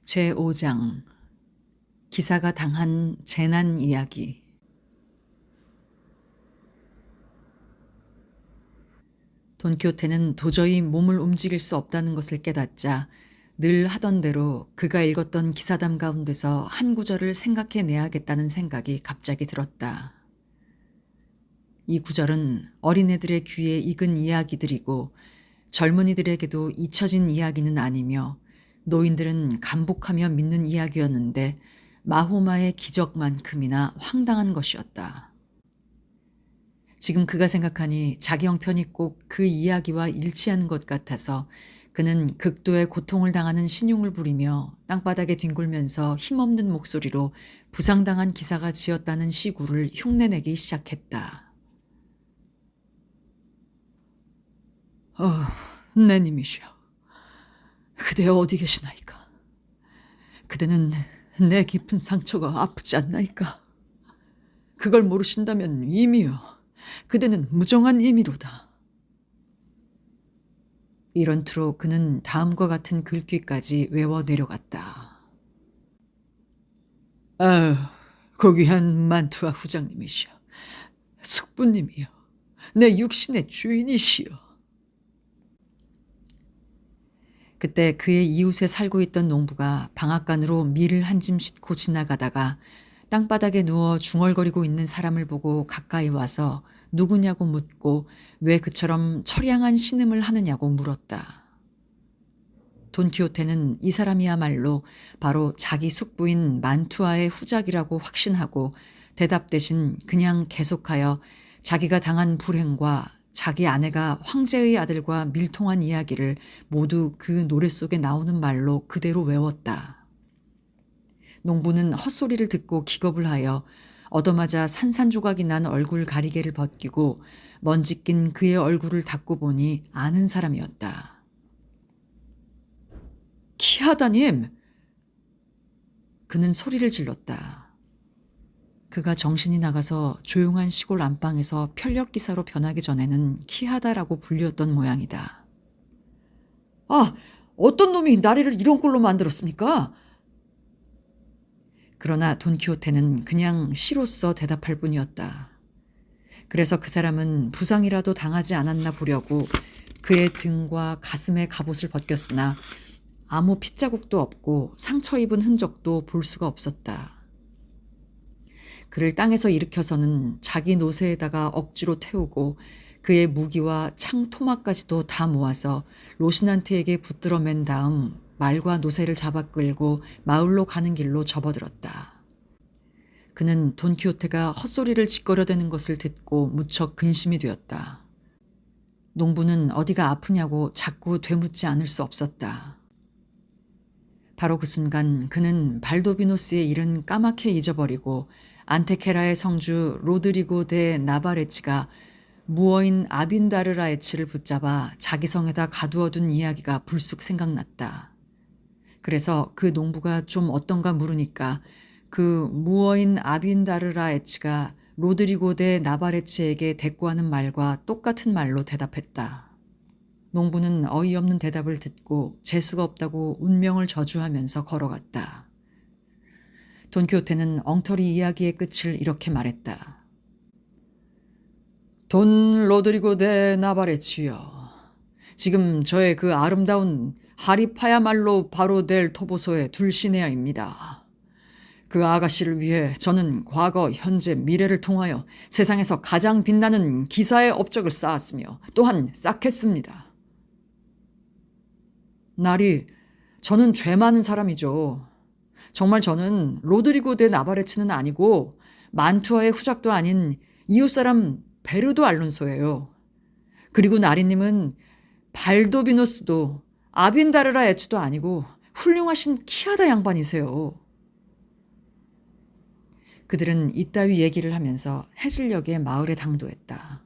제5장 기사가 당한 재난 이야기. 돈키호테는 도저히 몸을 움직일 수 없다는 것을 깨닫자 늘 하던 대로 그가 읽었던 기사담 가운데서 한 구절을 생각해내야겠다는 생각이 갑자기 들었다. 이 구절은 어린애들의 귀에 익은 이야기들이고 젊은이들에게도 잊혀진 이야기는 아니며 노인들은 감복하며 믿는 이야기였는데 마호마의 기적만큼이나 황당한 것이었다. 지금 그가 생각하니 자기 형편이 꼭 그 이야기와 일치하는 것 같아서 그는 극도의 고통을 당하는 신용을 부리며 땅바닥에 뒹굴면서 힘없는 목소리로 부상당한 기사가 지었다는 시구를 흉내내기 시작했다. 내님이시여, 그대 어디 계시나이까? 그대는 내 깊은 상처가 아프지 않나이까? 그걸 모르신다면 이미요, 그대는 무정한 이미로다. 이런 투로 그는 다음과 같은 글귀까지 외워 내려갔다. 아유, 고귀한 만투아 후장님이시여, 숙부님이여, 내 육신의 주인이시여. 그때 그의 이웃에 살고 있던 농부가 방앗간으로 밀을 한 짐 싣고 지나가다가 땅바닥에 누워 중얼거리고 있는 사람을 보고 가까이 와서 누구냐고 묻고 왜 그처럼 처량한 신음을 하느냐고 물었다. 돈키호테는 이 사람이야말로 바로 자기 숙부인 만투아의 후작이라고 확신하고 대답 대신 그냥 계속하여 자기가 당한 불행과 자기 아내가 황제의 아들과 밀통한 이야기를 모두 그 노래 속에 나오는 말로 그대로 외웠다. 농부는 헛소리를 듣고 기겁을 하여 얻어맞아 산산조각이 난 얼굴 가리개를 벗기고 먼지 낀 그의 얼굴을 닦고 보니 아는 사람이었다. 키하다님! 그는 소리를 질렀다. 그가 정신이 나가서 조용한 시골 안방에서 편력기사로 변하기 전에는 키하다라고 불리었던 모양이다. 아, 어떤 놈이 나리를 이런 꼴로 만들었습니까? 그러나 돈키호테는 그냥 시로써 대답할 뿐이었다. 그래서 그 사람은 부상이라도 당하지 않았나 보려고 그의 등과 가슴에 갑옷을 벗겼으나 아무 핏자국도 없고 상처 입은 흔적도 볼 수가 없었다. 그를 땅에서 일으켜서는 자기 노새에다가 억지로 태우고 그의 무기와 창 토막까지도 다 모아서 로시난트에게 붙들어 맨 다음 말과 노새를 잡아 끌고 마을로 가는 길로 접어들었다. 그는 돈키호테가 헛소리를 짓거려대는 것을 듣고 무척 근심이 되었다. 농부는 어디가 아프냐고 자꾸 되묻지 않을 수 없었다. 바로 그 순간 그는 발도비노스의 일은 까맣게 잊어버리고 안테케라의 성주 로드리고 데 나바레치가 무어인 아빈다르라에치를 붙잡아 자기 성에다 가두어둔 이야기가 불쑥 생각났다. 그래서 그 농부가 좀 어떤가 물으니까 그 무어인 아빈다르라에치가 로드리고 데 나바레치에게 대꾸하는 말과 똑같은 말로 대답했다. 농부는 어이없는 대답을 듣고 재수가 없다고 운명을 저주하면서 걸어갔다. 돈키호테는 엉터리 이야기의 끝을 이렇게 말했다. 돈 로드리고 데 나바레치여, 지금 저의 그 아름다운 하리파야말로 바로 될 토보소의 둘시네아입니다. 그 아가씨를 위해 저는 과거, 현재, 미래를 통하여 세상에서 가장 빛나는 기사의 업적을 쌓았으며 또한 쌓겠습니다. 나리, 저는 죄 많은 사람이죠. 정말 저는 로드리고 데 나바레츠는 아니고 만투아의 후작도 아닌 이웃사람 베르도 알론소예요. 그리고 나리님은 발도비노스도 아빈다르라 에츠도 아니고 훌륭하신 키하다 양반이세요. 그들은 이따위 얘기를 하면서 해질녘에 마을에 당도했다.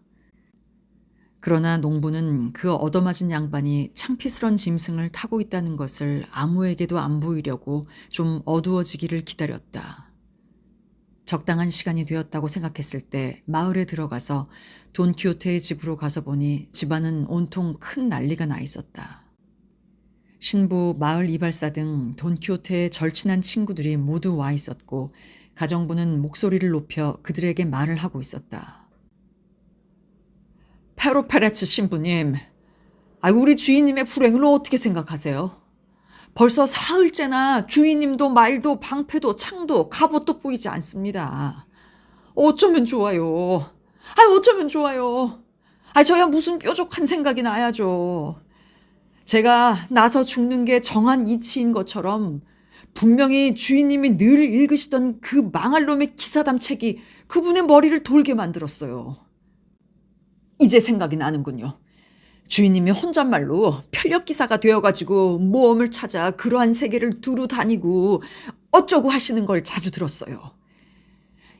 그러나 농부는 그 얻어맞은 양반이 창피스런 짐승을 타고 있다는 것을 아무에게도 안 보이려고 좀 어두워지기를 기다렸다. 적당한 시간이 되었다고 생각했을 때 마을에 들어가서 돈키호테의 집으로 가서 보니 집안은 온통 큰 난리가 나 있었다. 신부, 마을 이발사 등 돈키호테의 절친한 친구들이 모두 와 있었고 가정부는 목소리를 높여 그들에게 말을 하고 있었다. 페로페레츠 신부님, 우리 주인님의 불행을 어떻게 생각하세요? 벌써 사흘째나 주인님도 말도 방패도 창도 갑옷도 보이지 않습니다. 어쩌면 좋아요. 어쩌면 좋아요. 저야 무슨 뾰족한 생각이 나야죠. 제가 나서 죽는 게 정한 이치인 것처럼 분명히 주인님이 늘 읽으시던 그 망할 놈의 기사담 책이 그분의 머리를 돌게 만들었어요. 이제 생각이 나는군요. 주인님이 혼잣말로 편력기사가 되어가지고 모험을 찾아 그러한 세계를 두루 다니고 어쩌고 하시는 걸 자주 들었어요.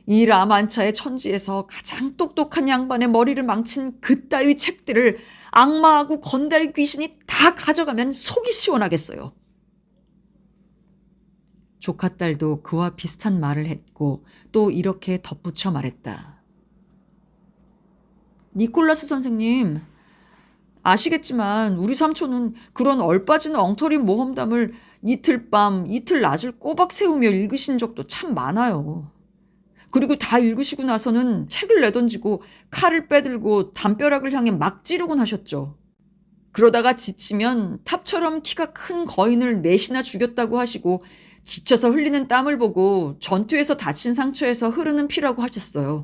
이 라만차의 천지에서 가장 똑똑한 양반의 머리를 망친 그따위 책들을 악마하고 건달 귀신이 다 가져가면 속이 시원하겠어요. 조카딸도 그와 비슷한 말을 했고 또 이렇게 덧붙여 말했다. 니콜라스 선생님, 아시겠지만 우리 삼촌은 그런 얼빠진 엉터리 모험담을 이틀 밤 이틀 낮을 꼬박 세우며 읽으신 적도 참 많아요. 그리고 다 읽으시고 나서는 책을 내던지고 칼을 빼들고 담벼락을 향해 막 찌르곤 하셨죠. 그러다가 지치면 탑처럼 키가 큰 거인을 넷이나 죽였다고 하시고 지쳐서 흘리는 땀을 보고 전투에서 다친 상처에서 흐르는 피라고 하셨어요.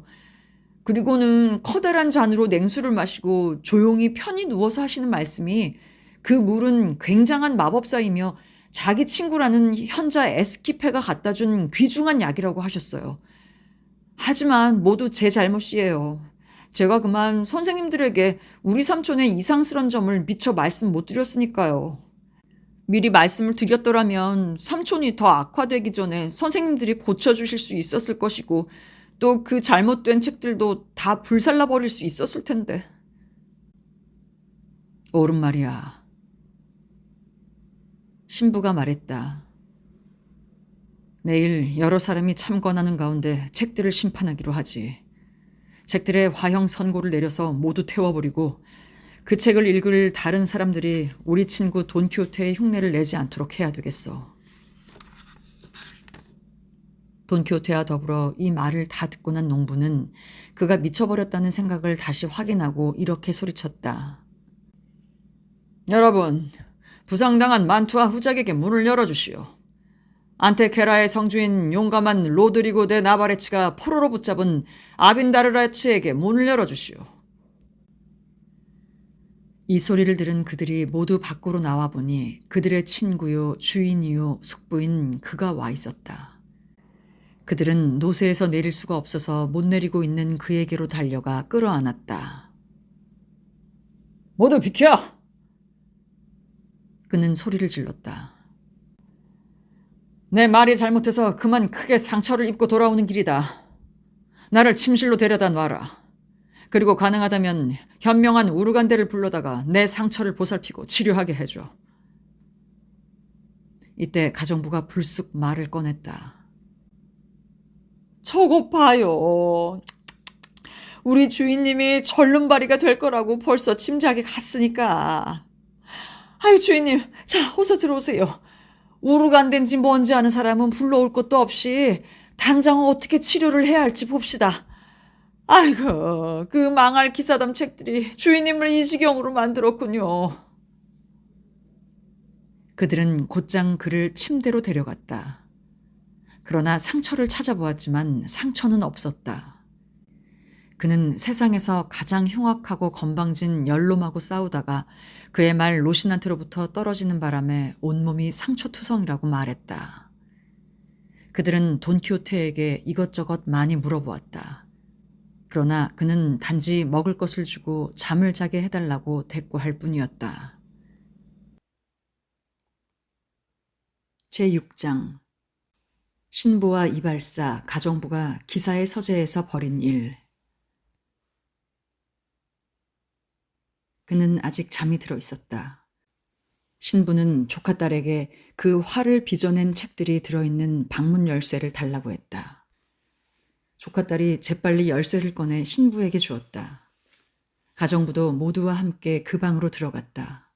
그리고는 커다란 잔으로 냉수를 마시고 조용히 편히 누워서 하시는 말씀이 그 물은 굉장한 마법사이며 자기 친구라는 현자 에스키페가 갖다 준 귀중한 약이라고 하셨어요. 하지만 모두 제 잘못이에요. 제가 그만 선생님들에게 우리 삼촌의 이상스런 점을 미처 말씀 못 드렸으니까요. 미리 말씀을 드렸더라면 삼촌이 더 악화되기 전에 선생님들이 고쳐주실 수 있었을 것이고 또 그 잘못된 책들도 다 불살라버릴 수 있었을 텐데. 옳은 말이야. 신부가 말했다. 내일 여러 사람이 참관하는 가운데 책들을 심판하기로 하지. 책들의 화형 선고를 내려서 모두 태워버리고 그 책을 읽을 다른 사람들이 우리 친구 돈키호테의 흉내를 내지 않도록 해야 되겠어. 돈키호테와 더불어 이 말을 다 듣고 난 농부는 그가 미쳐버렸다는 생각을 다시 확인하고 이렇게 소리쳤다. 여러분, 부상당한 만투와 후작에게 문을 열어주시오. 안테케라의 성주인 용감한 로드리고 데 나바레치가 포로로 붙잡은 아빈다르라치에게 문을 열어주시오. 이 소리를 들은 그들이 모두 밖으로 나와 보니 그들의 친구요 주인이요 숙부인 그가 와 있었다. 그들은 노새에서 내릴 수가 없어서 못 내리고 있는 그에게로 달려가 끌어안았다. 모두 비켜! 그는 소리를 질렀다. 내 말이 잘못해서 그만 크게 상처를 입고 돌아오는 길이다. 나를 침실로 데려다 놔라. 그리고 가능하다면 현명한 우르간데를 불러다가 내 상처를 보살피고 치료하게 해줘. 이때 가정부가 불쑥 말을 꺼냈다. 저거 봐요. 우리 주인님이 절름발이가 될 거라고 벌써 짐작이 갔으니까. 주인님, 자, 어서 들어오세요. 우르간데인지 뭔지 아는 사람은 불러올 것도 없이 당장 어떻게 치료를 해야 할지 봅시다. 아이고, 그 망할 기사담 책들이 주인님을 이 지경으로 만들었군요. 그들은 곧장 그를 침대로 데려갔다. 그러나 상처를 찾아보았지만 상처는 없었다. 그는 세상에서 가장 흉악하고 건방진 연놈하고 싸우다가 그의 말 로신한테로부터 떨어지는 바람에 온몸이 상처투성이라고 말했다. 그들은 돈키호테에게 이것저것 많이 물어보았다. 그러나 그는 단지 먹을 것을 주고 잠을 자게 해달라고 대꾸할 뿐이었다. 제6장 신부와 이발사, 가정부가 기사의 서재에서 벌인 일. 그는 아직 잠이 들어 있었다. 신부는 조카딸에게 그 화를 빚어낸 책들이 들어있는 방문 열쇠를 달라고 했다. 조카딸이 재빨리 열쇠를 꺼내 신부에게 주었다. 가정부도 모두와 함께 그 방으로 들어갔다.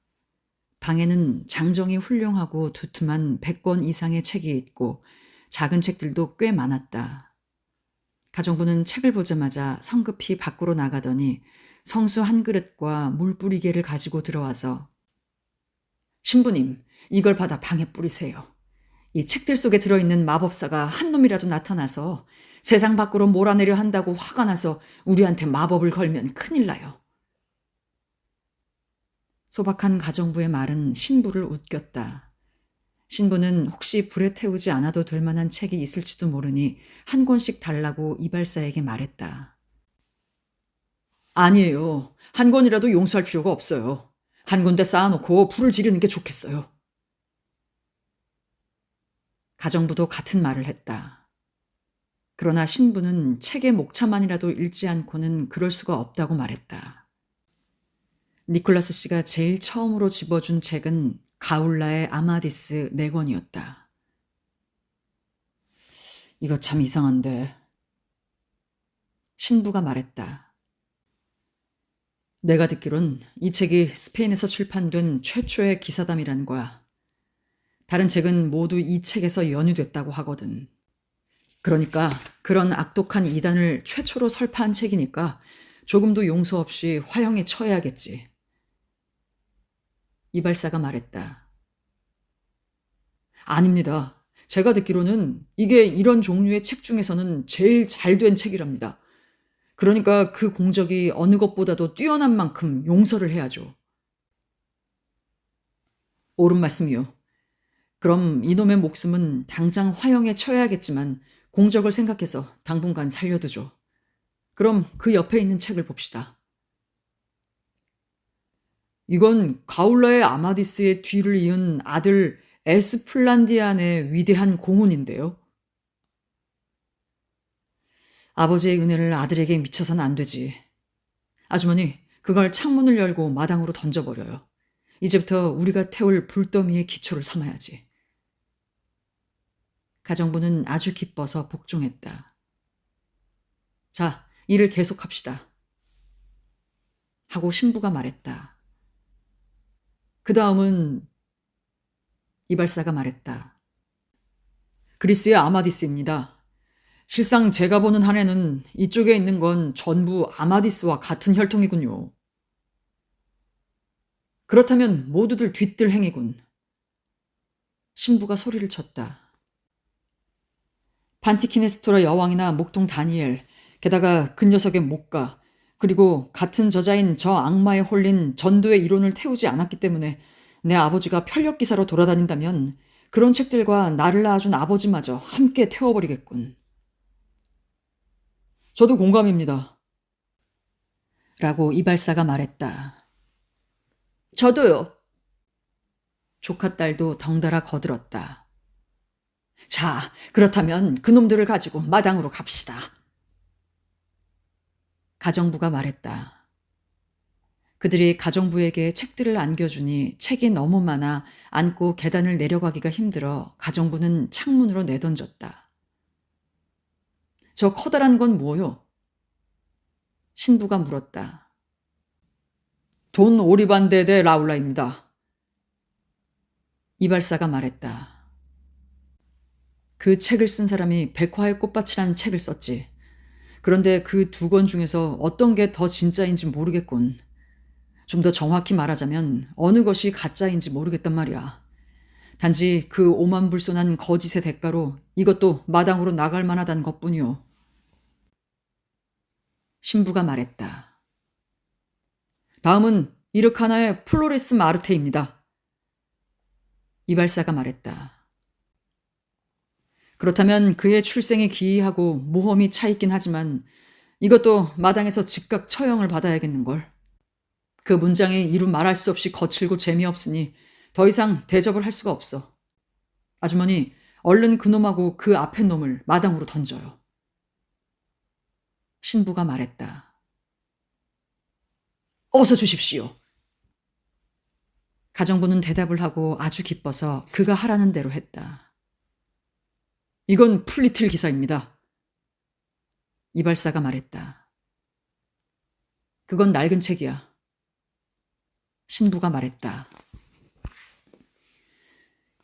방에는 장정이 훌륭하고 두툼한 100권 이상의 책이 있고 작은 책들도 꽤 많았다. 가정부는 책을 보자마자 성급히 밖으로 나가더니 성수 한 그릇과 물 뿌리개를 가지고 들어와서 신부님, 이걸 받아 방에 뿌리세요. 이 책들 속에 들어있는 마법사가 한 놈이라도 나타나서 세상 밖으로 몰아내려 한다고 화가 나서 우리한테 마법을 걸면 큰일 나요. 소박한 가정부의 말은 신부를 웃겼다. 신부는 혹시 불에 태우지 않아도 될 만한 책이 있을지도 모르니 한 권씩 달라고 이발사에게 말했다. 아니에요. 한 권이라도 용서할 필요가 없어요. 한 군데 쌓아놓고 불을 지르는 게 좋겠어요. 가정부도 같은 말을 했다. 그러나 신부는 책의 목차만이라도 읽지 않고는 그럴 수가 없다고 말했다. 니콜라스 씨가 제일 처음으로 집어준 책은 가울라의 아마디스 4권이었다. 이거 참 이상한데. 신부가 말했다. 내가 듣기론 이 책이 스페인에서 출판된 최초의 기사담이란 거야. 다른 책은 모두 이 책에서 연유됐다고 하거든. 그러니까 그런 악독한 이단을 최초로 설파한 책이니까 조금도 용서 없이 화형에 처해야겠지. 이발사가 말했다. 아닙니다. 제가 듣기로는 이게 이런 종류의 책 중에서는 제일 잘 된 책이랍니다. 그러니까 그 공적이 어느 것보다도 뛰어난 만큼 용서를 해야죠. 옳은 말씀이요. 그럼 이놈의 목숨은 당장 화형에 처해야겠지만 공적을 생각해서 당분간 살려두죠. 그럼 그 옆에 있는 책을 봅시다. 이건 가울라의 아마디스의 뒤를 이은 아들 에스플란디안의 위대한 공훈인데요. 아버지의 은혜를 아들에게 미쳐서는 안 되지. 아주머니, 그걸 창문을 열고 마당으로 던져버려요. 이제부터 우리가 태울 불더미의 기초를 삼아야지. 가정부는 아주 기뻐서 복종했다. 자, 일을 계속합시다. 하고 신부가 말했다. 그 다음은 이발사가 말했다. 그리스의 아마디스입니다. 실상 제가 보는 한에는 이쪽에 있는 건 전부 아마디스와 같은 혈통이군요. 그렇다면 모두들 뒤뜰 행위군. 신부가 소리를 쳤다. 판티키네스토라 여왕이나 목동 다니엘, 게다가 그 녀석의 목가, 그리고 같은 저자인 저 악마에 홀린 전도의 이론을 태우지 않았기 때문에 내 아버지가 편력기사로 돌아다닌다면 그런 책들과 나를 낳아준 아버지마저 함께 태워버리겠군. 저도 공감입니다. 라고 이발사가 말했다. 저도요. 조카 딸도 덩달아 거들었다. 자, 그렇다면 그놈들을 가지고 마당으로 갑시다. 가정부가 말했다. 그들이 가정부에게 책들을 안겨주니 책이 너무 많아 안고 계단을 내려가기가 힘들어 가정부는 창문으로 내던졌다. 저 커다란 건 뭐요? 신부가 물었다. 돈 오리반데데 라울라입니다. 이발사가 말했다. 그 책을 쓴 사람이 백화의 꽃밭이라는 책을 썼지. 그런데 그 2권 중에서 어떤 게 더 진짜인지 모르겠군. 좀 더 정확히 말하자면 어느 것이 가짜인지 모르겠단 말이야. 단지 그 오만불손한 거짓의 대가로 이것도 마당으로 나갈 만하다는 것뿐이요. 신부가 말했다. 다음은 이르카나의 플로레스 마르테입니다. 이발사가 말했다. 그렇다면 그의 출생이 기이하고 모험이 차 있긴 하지만 이것도 마당에서 즉각 처형을 받아야겠는걸. 그 문장이 이루 말할 수 없이 거칠고 재미없으니 더 이상 대접을 할 수가 없어. 아주머니, 얼른 그놈하고 그 앞에 놈을 마당으로 던져요. 신부가 말했다. 어서 주십시오. 가정부는 대답을 하고 아주 기뻐서 그가 하라는 대로 했다. 이건 풀리틀 기사입니다. 이발사가 말했다. 그건 낡은 책이야. 신부가 말했다.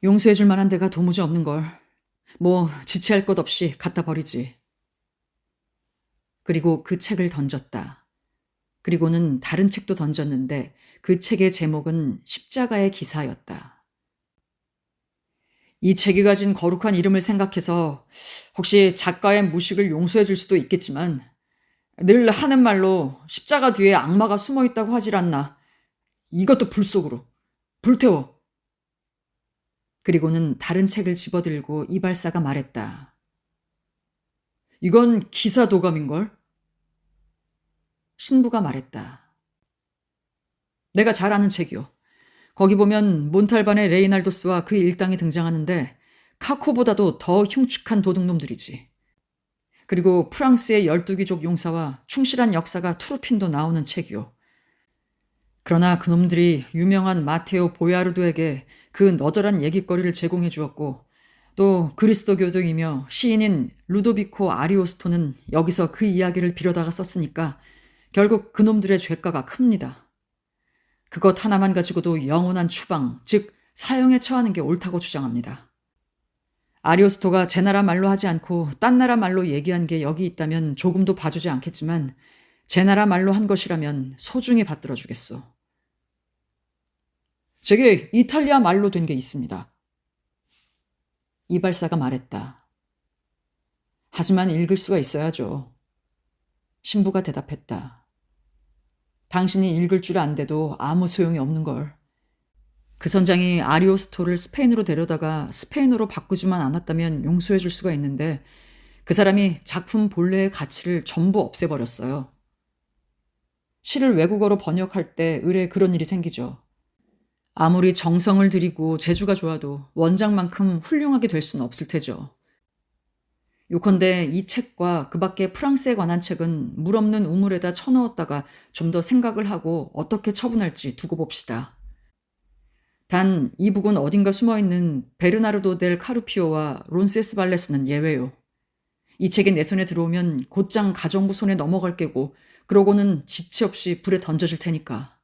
용서해줄 만한 데가 도무지 없는걸. 뭐 지체할 것 없이 갖다 버리지. 그리고 그 책을 던졌다. 그리고는 다른 책도 던졌는데 그 책의 제목은 십자가의 기사였다. 이 책이 가진 거룩한 이름을 생각해서 혹시 작가의 무식을 용서해 줄 수도 있겠지만 늘 하는 말로 십자가 뒤에 악마가 숨어 있다고 하질 않나. 이것도 불 속으로. 불태워. 그리고는 다른 책을 집어들고 이발사가 말했다. 이건 기사 도감인걸? 신부가 말했다. 내가 잘 아는 책이요. 거기 보면 몬탈반의 레이날도스와 그 일당이 등장하는데 카코보다도 더 흉측한 도둑놈들이지. 그리고 프랑스의 12귀족 용사와 충실한 역사가 투르핀도 나오는 책이요. 그러나 그놈들이 유명한 마테오 보야르도에게 그 너절한 얘기거리를 제공해 주었고 또 그리스도 교동이며 시인인 루도비코 아리오스토는 여기서 그 이야기를 빌어다가 썼으니까 결국 그놈들의 죄가가 큽니다. 그것 하나만 가지고도 영원한 추방, 즉 사형에 처하는 게 옳다고 주장합니다. 아리오스토가 제 나라 말로 하지 않고 딴 나라 말로 얘기한 게 여기 있다면 조금도 봐주지 않겠지만 제 나라 말로 한 것이라면 소중히 받들어 주겠소. 제게 이탈리아 말로 된 게 있습니다. 이발사가 말했다. 하지만 읽을 수가 있어야죠. 신부가 대답했다. 당신이 읽을 줄 안돼도 아무 소용이 없는걸. 그 선장이 아리오스토를 스페인으로 데려다가 스페인어로 바꾸지만 않았다면 용서해 줄 수가 있는데 그 사람이 작품 본래의 가치를 전부 없애버렸어요. 시를 외국어로 번역할 때 의례 그런 일이 생기죠. 아무리 정성을 들이고 재주가 좋아도 원작만큼 훌륭하게 될 수는 없을 테죠. 요컨대 이 책과 그 밖에 프랑스에 관한 책은 물 없는 우물에다 쳐넣었다가 좀 더 생각을 하고 어떻게 처분할지 두고 봅시다. 단 이 북은 어딘가 숨어있는 베르나르도 델 카루피오와 론세스 발레스는 예외요. 이 책이 내 손에 들어오면 곧장 가정부 손에 넘어갈 게고 그러고는 지체 없이 불에 던져질 테니까.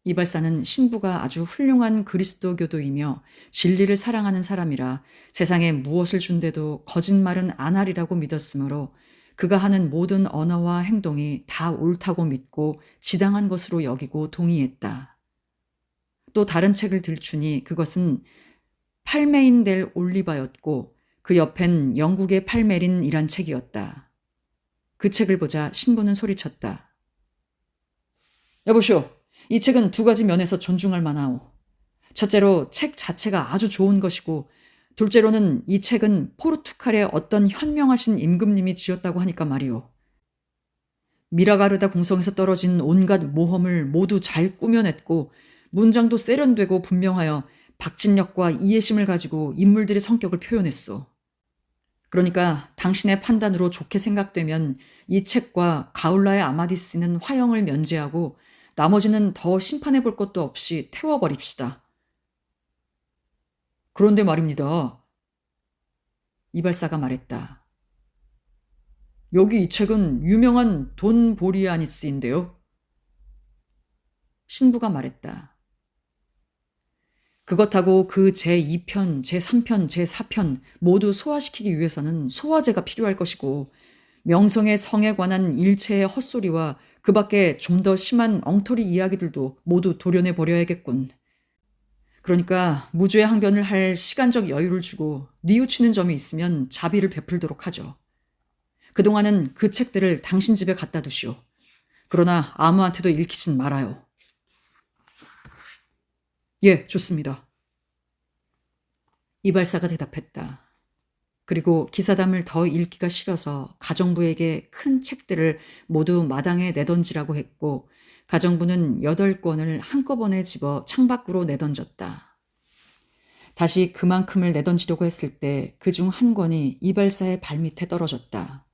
이발사는 신부가 아주 훌륭한 그리스도교도이며 진리를 사랑하는 사람이라 세상에 무엇을 준대도 거짓말은 안 하리라고 믿었으므로 그가 하는 모든 언어와 행동이 다 옳다고 믿고 지당한 것으로 여기고 동의했다. 또 다른 책을 들추니 그것은 팔메인 델 올리바였고 그 옆엔 영국의 팔메린이란 책이었다. 그 책을 보자 신부는 소리쳤다. 여보시오. 이 책은 두 가지 면에서 존중할 만하오. 첫째로 책 자체가 아주 좋은 것이고 둘째로는 이 책은 포르투갈의 어떤 현명하신 임금님이 지었다고 하니까 말이오. 미라가르다 궁성에서 떨어진 온갖 모험을 모두 잘 꾸며냈고 문장도 세련되고 분명하여 박진력과 이해심을 가지고 인물들의 성격을 표현했소. 그러니까 당신의 판단으로 좋게 생각되면 이 책과 가울라의 아마디스는 화형을 면제하고 나머지는 더 심판해 볼 것도 없이 태워버립시다. 그런데 말입니다. 이발사가 말했다. 여기 이 책은 유명한 돈 보리아니스인데요. 신부가 말했다. 그것하고 그 제2편, 제3편, 제4편 모두 소화시키기 위해서는 소화제가 필요할 것이고 명성의 성에 관한 일체의 헛소리와 그 밖에 좀 더 심한 엉터리 이야기들도 모두 도려내 버려야겠군. 그러니까 무죄 항변을 할 시간적 여유를 주고 뉘우치는 점이 있으면 자비를 베풀도록 하죠. 그동안은 그 책들을 당신 집에 갖다 두시오. 그러나 아무한테도 읽히진 말아요. 예, 좋습니다. 이발사가 대답했다. 그리고 기사담을 더 읽기가 싫어서 가정부에게 큰 책들을 모두 마당에 내던지라고 했고 가정부는 8권을 한꺼번에 집어 창밖으로 내던졌다. 다시 그만큼을 내던지려고 했을 때 그중 한 권이 이발사의 발밑에 떨어졌다.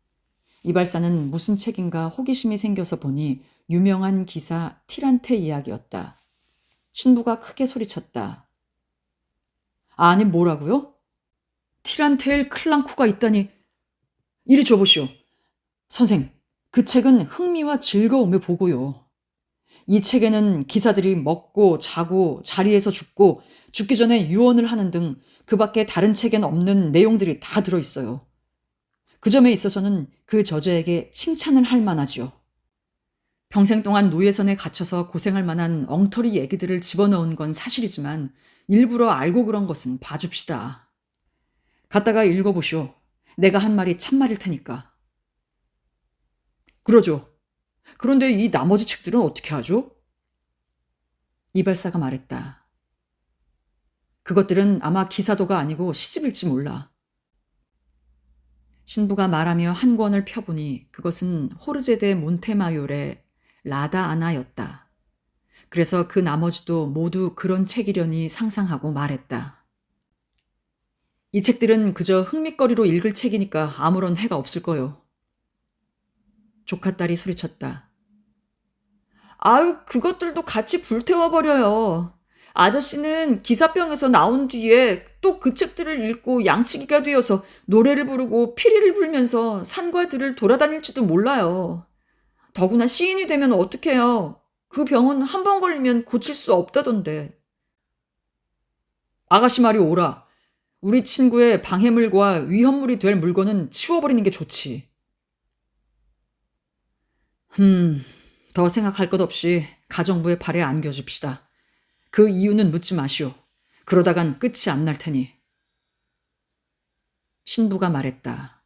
이발사는 무슨 책인가 호기심이 생겨서 보니 유명한 기사 티란테 이야기였다. 신부가 크게 소리쳤다. 아니 뭐라고요? 티란테엘 클랑코가 있다니. 이리 줘보시오. 선생, 그 책은 흥미와 즐거움의 보고요. 이 책에는 기사들이 먹고 자고 자리에서 죽고 죽기 전에 유언을 하는 등 그 밖에 다른 책엔 없는 내용들이 다 들어있어요. 그 점에 있어서는 그 저자에게 칭찬을 할 만하지요. 평생 동안 노예선에 갇혀서 고생할 만한 엉터리 얘기들을 집어넣은 건 사실이지만 일부러 알고 그런 것은 봐줍시다. 갖다가 읽어보시오. 내가 한 말이 참말일 테니까. 그러죠. 그런데 이 나머지 책들은 어떻게 하죠? 이발사가 말했다. 그것들은 아마 기사도가 아니고 시집일지 몰라. 신부가 말하며 한 권을 펴보니 그것은 호르제 데 몬테마요르의 라다 아나였다. 그래서 그 나머지도 모두 그런 책이려니 상상하고 말했다. 이 책들은 그저 흥미거리로 읽을 책이니까 아무런 해가 없을 거요. 조카딸이 소리쳤다. 아유, 그것들도 같이 불태워버려요. 아저씨는 기사병에서 나온 뒤에 또 그 책들을 읽고 양치기가 되어서 노래를 부르고 피리를 불면서 산과 들을 돌아다닐지도 몰라요. 더구나 시인이 되면 어떡해요. 그 병은 한 번 걸리면 고칠 수 없다던데. 아가씨 말이 옳아. 우리 친구의 방해물과 위험물이 될 물건은 치워버리는 게 좋지. 더 생각할 것 없이 가정부의 팔에 안겨줍시다. 그 이유는 묻지 마시오. 그러다간 끝이 안 날 테니. 신부가 말했다.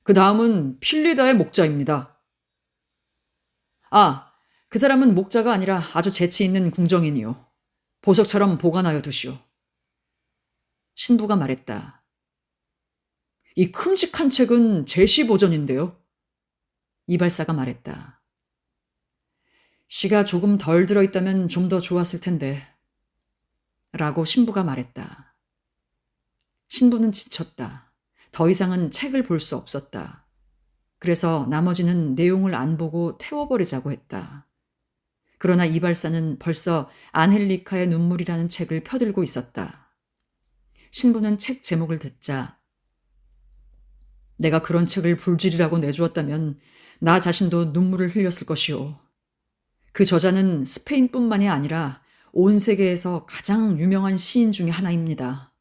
그 다음은 필리다의 목자입니다. 아, 그 사람은 목자가 아니라 아주 재치 있는 궁정이니요. 보석처럼 보관하여 두시오. 신부가 말했다. 이 큼직한 책은 제시 버전인데요. 이발사가 말했다. 시가 조금 덜 들어있다면 좀 더 좋았을 텐데. 라고 신부가 말했다. 신부는 지쳤다. 더 이상은 책을 볼 수 없었다. 그래서 나머지는 내용을 안 보고 태워버리자고 했다. 그러나 이발사는 벌써 안헬리카의 눈물이라는 책을 펴들고 있었다. 신부는 책 제목을 듣자 내가 그런 책을 불질이라고 내주었다면 나 자신도 눈물을 흘렸을 것이오. 그 저자는 스페인뿐만이 아니라 온 세계에서 가장 유명한 시인 중에 하나입니다.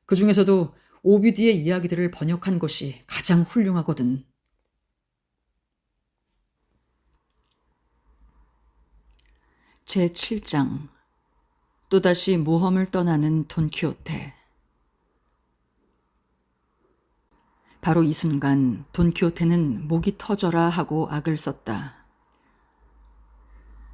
그 중에서도 오비디의 이야기들을 번역한 것이 가장 훌륭하거든. 제7장 또다시 모험을 떠나는 돈키호테. 바로 이 순간 돈키호테는 목이 터져라 하고 악을 썼다.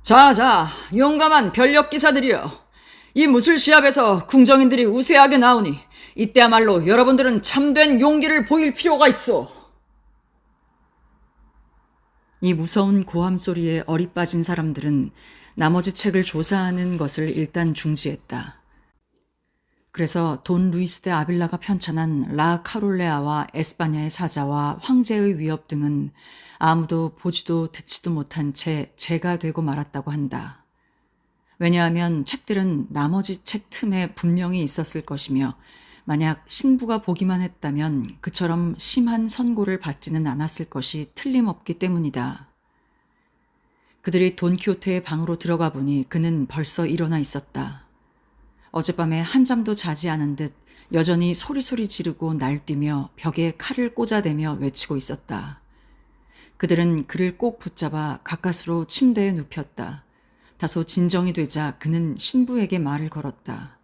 자, 용감한 변력기사들이여. 이 무술시합에서 궁정인들이 우세하게 나오니 이때야말로 여러분들은 참된 용기를 보일 필요가 있어. 이 무서운 고함 소리에 어리 빠진 사람들은 나머지 책을 조사하는 것을 일단 중지했다. 그래서 돈 루이스 데 아빌라가 편찬한 라 카롤레아와 에스파냐의 사자와 황제의 위협 등은 아무도 보지도 듣지도 못한 채 재가 되고 말았다고 한다. 왜냐하면 책들은 나머지 책 틈에 분명히 있었을 것이며 만약 신부가 보기만 했다면 그처럼 심한 선고를 받지는 않았을 것이 틀림없기 때문이다. 그들이 돈키호테의 방으로 들어가 보니 그는 벌써 일어나 있었다. 어젯밤에 한잠도 자지 않은 듯 여전히 소리소리 지르고 날뛰며 벽에 칼을 꽂아대며 외치고 있었다. 그들은 그를 꼭 붙잡아 가까스로 침대에 눕혔다. 다소 진정이 되자 그는 신부에게 말을 걸었다.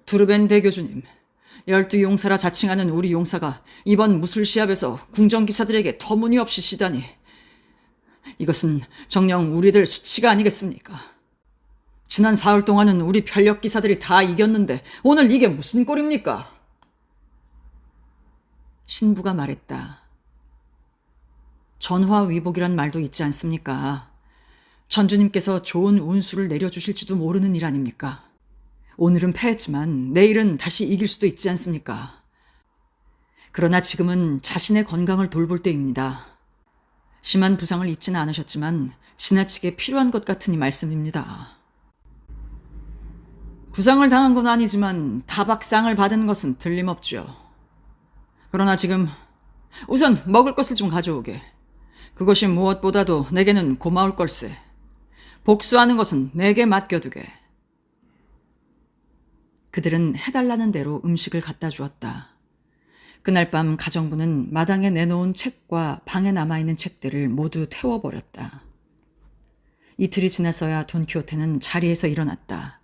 두르벤 대교주님, 12용사라 자칭하는 우리 용사가 이번 무술시합에서 궁정기사들에게 터무니없이 시다니. 이것은 정녕 우리들 수치가 아니겠습니까? 지난 사흘 동안은 우리 편력기사들이 다 이겼는데 오늘 이게 무슨 꼴입니까? 신부가 말했다. 전화위복이란 말도 있지 않습니까? 천주님께서 좋은 운수를 내려주실지도 모르는 일 아닙니까? 오늘은 패했지만 내일은 다시 이길 수도 있지 않습니까? 그러나 지금은 자신의 건강을 돌볼 때입니다. 심한 부상을 입지는 않으셨지만 지나치게 필요한 것 같으니 말씀입니다. 부상을 당한 건 아니지만 타박상을 받은 것은 틀림없죠. 그러나 지금 우선 먹을 것을 좀 가져오게. 그것이 무엇보다도 내게는 고마울 걸세. 복수하는 것은 내게 맡겨두게. 그들은 해달라는 대로 음식을 갖다 주었다. 그날 밤 가정부는 마당에 내놓은 책과 방에 남아있는 책들을 모두 태워버렸다. 이틀이 지나서야 돈키호테는 자리에서 일어났다.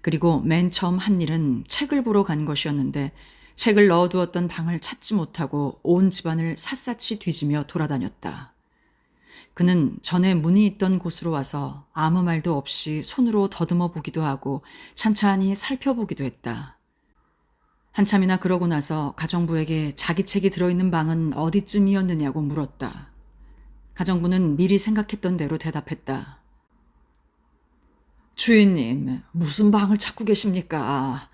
그리고 맨 처음 한 일은 책을 보러 간 것이었는데 책을 넣어두었던 방을 찾지 못하고 온 집안을 샅샅이 뒤지며 돌아다녔다. 그는 전에 문이 있던 곳으로 와서 아무 말도 없이 손으로 더듬어 보기도 하고 찬찬히 살펴보기도 했다. 한참이나 그러고 나서 가정부에게 자기 책이 들어있는 방은 어디쯤이었느냐고 물었다. 가정부는 미리 생각했던 대로 대답했다. 주인님, 무슨 방을 찾고 계십니까?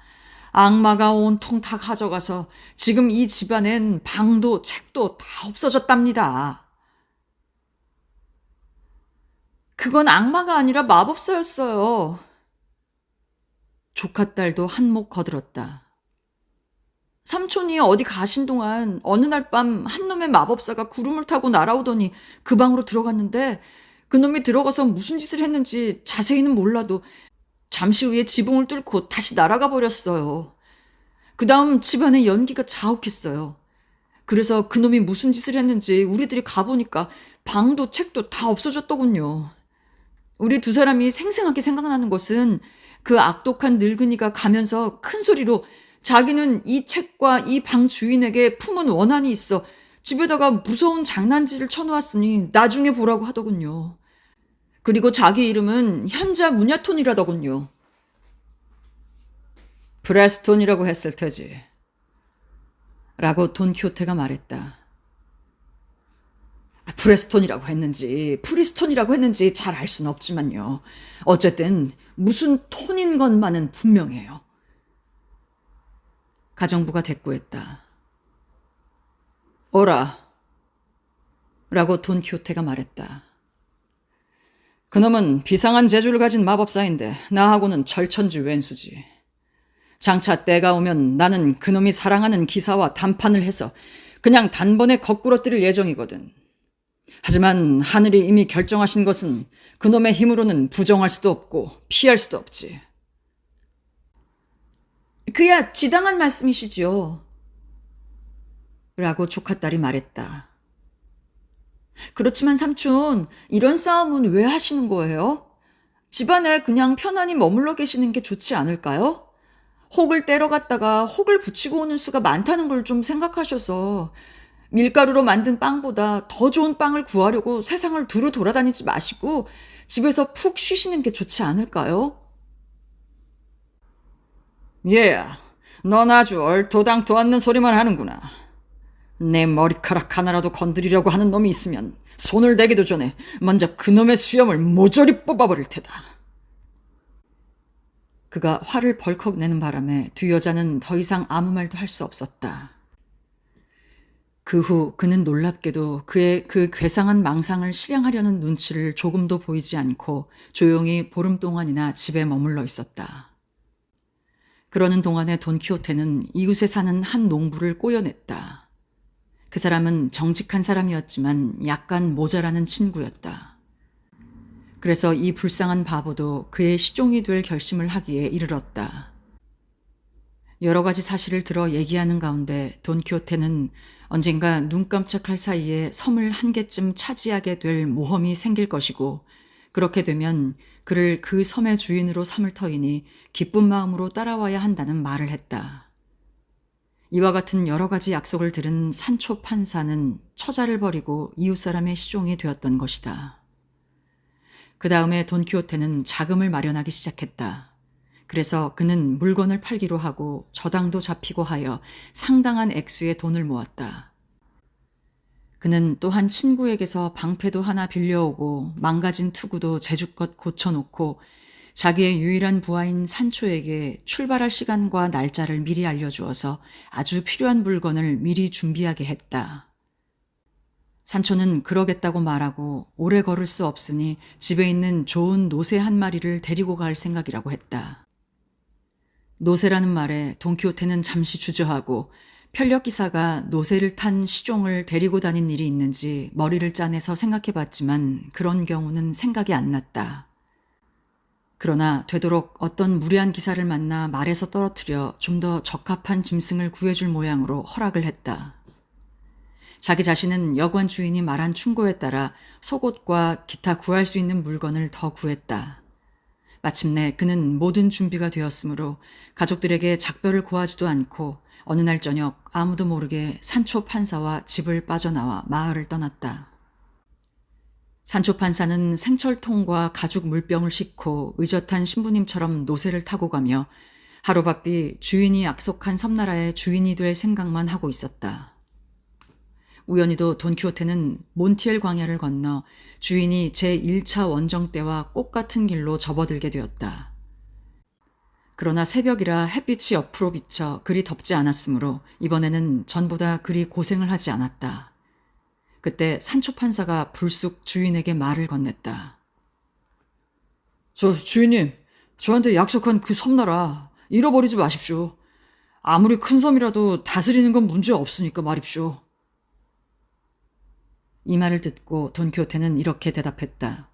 악마가 온통 다 가져가서 지금 이 집안엔 방도 책도 다 없어졌답니다. 그건 악마가 아니라 마법사였어요. 조카딸도 한몫 거들었다. 삼촌이 어디 가신 동안 어느 날 밤 한 놈의 마법사가 구름을 타고 날아오더니 그 방으로 들어갔는데 그 놈이 들어가서 무슨 짓을 했는지 자세히는 몰라도 잠시 후에 지붕을 뚫고 다시 날아가 버렸어요. 그 다음 집안에 연기가 자욱했어요. 그래서 그 놈이 무슨 짓을 했는지 우리들이 가보니까 방도 책도 다 없어졌더군요. 우리 두 사람이 생생하게 생각나는 것은 그 악독한 늙은이가 가면서 큰 소리로 자기는 이 책과 이 방 주인에게 품은 원한이 있어 집에다가 무서운 장난질을 쳐놓았으니 나중에 보라고 하더군요. 그리고 자기 이름은 현자 무냐톤이라더군요. 프레스톤이라고 했을 테지. 라고 돈키호테가 말했다. 프레스톤이라고 했는지 프리스톤이라고 했는지 잘 알 수는 없지만요. 어쨌든 무슨 톤인 것만은 분명해요. 가정부가 대꾸했다. 오라. 라고 돈키호테가 말했다. 그놈은 비상한 재주를 가진 마법사인데 나하고는 절천지 왼수지. 장차 때가 오면 나는 그놈이 사랑하는 기사와 단판을 해서 그냥 단번에 거꾸러뜨릴 예정이거든. 하지만 하늘이 이미 결정하신 것은 그놈의 힘으로는 부정할 수도 없고 피할 수도 없지. 그야 지당한 말씀이시지요. 라고 조카딸이 말했다. 그렇지만 삼촌, 이런 싸움은 왜 하시는 거예요? 집안에 그냥 편안히 머물러 계시는 게 좋지 않을까요? 혹을 때려 갔다가 혹을 붙이고 오는 수가 많다는 걸 좀 생각하셔서 밀가루로 만든 빵보다 더 좋은 빵을 구하려고 세상을 두루 돌아다니지 마시고 집에서 푹 쉬시는 게 좋지 않을까요? 얘야, 넌 아주 얼토당토 않는 소리만 하는구나. 내 머리카락 하나라도 건드리려고 하는 놈이 있으면 손을 대기도 전에 먼저 그놈의 수염을 모조리 뽑아버릴 테다. 그가 화를 벌컥 내는 바람에 두 여자는 더 이상 아무 말도 할 수 없었다. 그 후 그는 놀랍게도 그의 그 괴상한 망상을 실행하려는 눈치를 조금도 보이지 않고 조용히 보름 동안이나 집에 머물러 있었다. 그러는 동안에 돈키호테는 이웃에 사는 한 농부를 꼬여냈다. 그 사람은 정직한 사람이었지만 약간 모자라는 친구였다. 그래서 이 불쌍한 바보도 그의 시종이 될 결심을 하기에 이르렀다. 여러 가지 사실을 들어 얘기하는 가운데 돈키호테는 언젠가 눈 깜짝할 사이에 섬을 한 개쯤 차지하게 될 모험이 생길 것이고 그렇게 되면 그를 그 섬의 주인으로 삼을 터이니 기쁜 마음으로 따라와야 한다는 말을 했다. 이와 같은 여러 가지 약속을 들은 산초 판사는 처자를 버리고 이웃 사람의 시종이 되었던 것이다. 그 다음에 돈키호테는 자금을 마련하기 시작했다. 그래서 그는 물건을 팔기로 하고 저당도 잡히고 하여 상당한 액수의 돈을 모았다. 그는 또한 친구에게서 방패도 하나 빌려오고 망가진 투구도 제주껏 고쳐놓고 자기의 유일한 부하인 산초에게 출발할 시간과 날짜를 미리 알려주어서 아주 필요한 물건을 미리 준비하게 했다. 산초는 그러겠다고 말하고 오래 걸을 수 없으니 집에 있는 좋은 노새 한 마리를 데리고 갈 생각이라고 했다. 노새라는 말에 돈키호테는 잠시 주저하고 편력기사가 노새를 탄 시종을 데리고 다닌 일이 있는지 머리를 짜내서 생각해봤지만 그런 경우는 생각이 안 났다. 그러나 되도록 어떤 무례한 기사를 만나 말에서 떨어뜨려 좀 더 적합한 짐승을 구해줄 모양으로 허락을 했다. 자기 자신은 여관 주인이 말한 충고에 따라 속옷과 기타 구할 수 있는 물건을 더 구했다. 마침내 그는 모든 준비가 되었으므로 가족들에게 작별을 고하지도 않고 어느 날 저녁 아무도 모르게 산초 판사와 집을 빠져나와 마을을 떠났다. 산초 판사는 생철통과 가죽 물병을 싣고 의젓한 신부님처럼 노새를 타고 가며 하루바삐 주인이 약속한 섬나라의 주인이 될 생각만 하고 있었다. 우연히도 돈키호테는 몬티엘 광야를 건너 주인이 제1차 원정 때와 꽃 같은 길로 접어들게 되었다. 그러나 새벽이라 햇빛이 옆으로 비쳐 그리 덥지 않았으므로 이번에는 전보다 그리 고생을 하지 않았다. 그때 산초 판사가 불쑥 주인에게 말을 건넸다. 주인님, 저한테 약속한 그 섬나라 잃어버리지 마십시오. 아무리 큰 섬이라도 다스리는 건 문제 없으니까 말입시오. 이 말을 듣고 돈키호테는 이렇게 대답했다.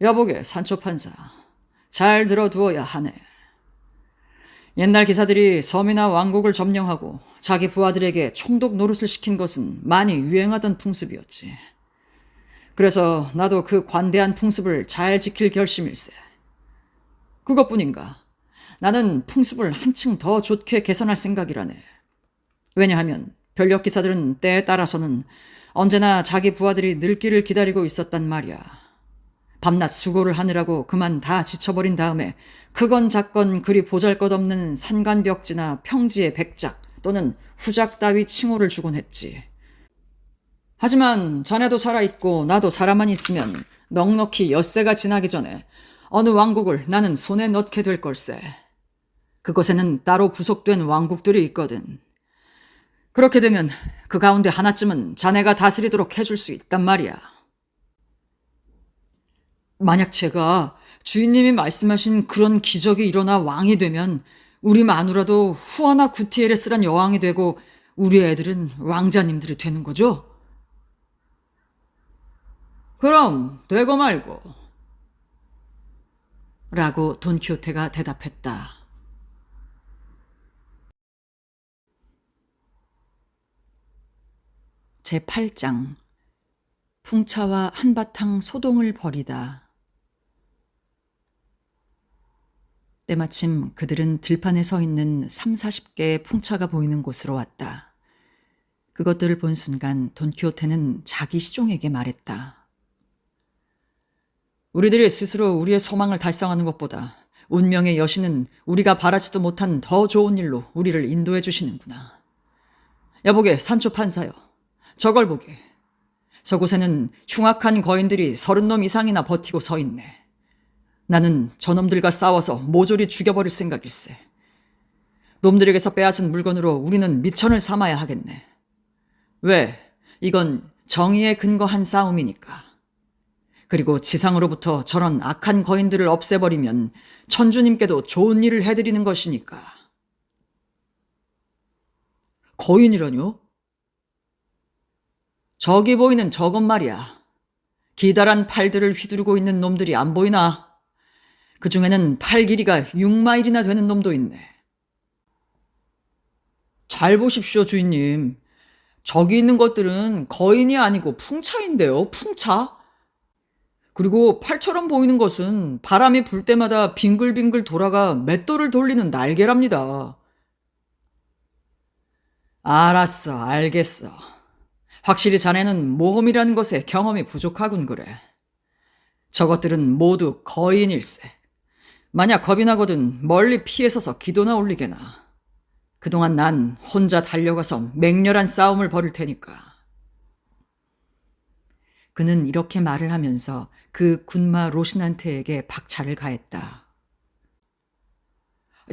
여보게 산초 판사, 잘 들어두어야 하네. 옛날 기사들이 섬이나 왕국을 점령하고 자기 부하들에게 총독 노릇을 시킨 것은 많이 유행하던 풍습이었지. 그래서 나도 그 관대한 풍습을 잘 지킬 결심일세. 그것뿐인가? 나는 풍습을 한층 더 좋게 개선할 생각이라네. 왜냐하면 변력 기사들은 때에 따라서는 언제나 자기 부하들이 늙기를 기다리고 있었단 말이야. 밤낮 수고를 하느라고 그만 다 지쳐버린 다음에 크건 작건 그리 보잘것없는 산간벽지나 평지의 백작 또는 후작 따위 칭호를 주곤 했지. 하지만 자네도 살아있고 나도 살아만 있으면 넉넉히 엿새가 지나기 전에 어느 왕국을 나는 손에 넣게 될 걸세. 그곳에는 따로 부속된 왕국들이 있거든. 그렇게 되면 그 가운데 하나쯤은 자네가 다스리도록 해줄 수 있단 말이야. 만약 제가 주인님이 말씀하신 그런 기적이 일어나 왕이 되면 우리 마누라도 후아나 구티에레스란 여왕이 되고 우리 애들은 왕자님들이 되는 거죠? 그럼 되고 말고 라고 돈키호테가 대답했다. 제8장 풍차와 한바탕 소동을 벌이다. 때마침 그들은 들판에 서 있는 30-40개의 풍차가 보이는 곳으로 왔다. 그것들을 본 순간 돈키호테는 자기 시종에게 말했다. 우리들이 스스로 우리의 소망을 달성하는 것보다 운명의 여신은 우리가 바라지도 못한 더 좋은 일로 우리를 인도해 주시는구나. 여보게 산초 판사여, 저걸 보게. 저곳에는 흉악한 거인들이 30놈 이상이나 버티고 서 있네. 나는 저놈들과 싸워서 모조리 죽여버릴 생각일세. 놈들에게서 빼앗은 물건으로 우리는 미천을 삼아야 하겠네. 왜? 이건 정의에 근거한 싸움이니까. 그리고 지상으로부터 저런 악한 거인들을 없애버리면 천주님께도 좋은 일을 해드리는 것이니까. 거인이라뇨? 저기 보이는 저것 말이야. 기다란 팔들을 휘두르고 있는 놈들이 안 보이나? 그 중에는 팔 길이가 6마일이나 되는 놈도 있네. 잘 보십시오, 주인님. 저기 있는 것들은 거인이 아니고 풍차인데요, 풍차. 그리고 팔처럼 보이는 것은 바람이 불 때마다 빙글빙글 돌아가 맷돌을 돌리는 날개랍니다. 알았어, 알겠어. 확실히 자네는 모험이라는 것에 경험이 부족하군 그래. 저것들은 모두 거인일세. 만약 겁이 나거든 멀리 피해 서서 기도나 올리게나. 그동안 난 혼자 달려가서 맹렬한 싸움을 벌일 테니까. 그는 이렇게 말을 하면서 그 군마 로신한테에게 박차를 가했다.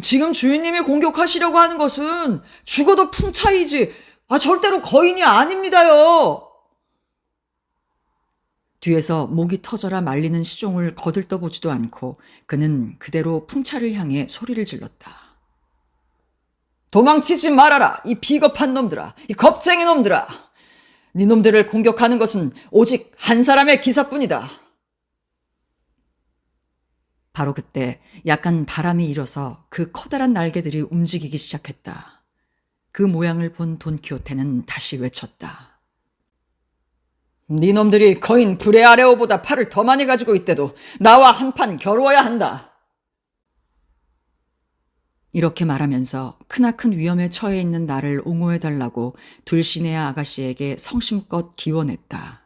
지금 주인님이 공격하시려고 하는 것은 죽어도 풍차이지 절대로 거인이 아닙니다요. 뒤에서 목이 터져라 말리는 시종을 거들떠보지도 않고 그는 그대로 풍차를 향해 소리를 질렀다. 도망치지 말아라, 이 비겁한 놈들아, 이 겁쟁이 놈들아. 네 놈들을 공격하는 것은 오직 한 사람의 기사뿐이다. 바로 그때 약간 바람이 일어서 그 커다란 날개들이 움직이기 시작했다. 그 모양을 본 돈키호테는 다시 외쳤다. 네 놈들이 거인 브레아레오보다 팔을 더 많이 가지고 있대도 나와 한판 겨루어야 한다. 이렇게 말하면서 크나큰 위험에 처해 있는 나를 옹호해달라고 둘시네아 아가씨에게 성심껏 기원했다.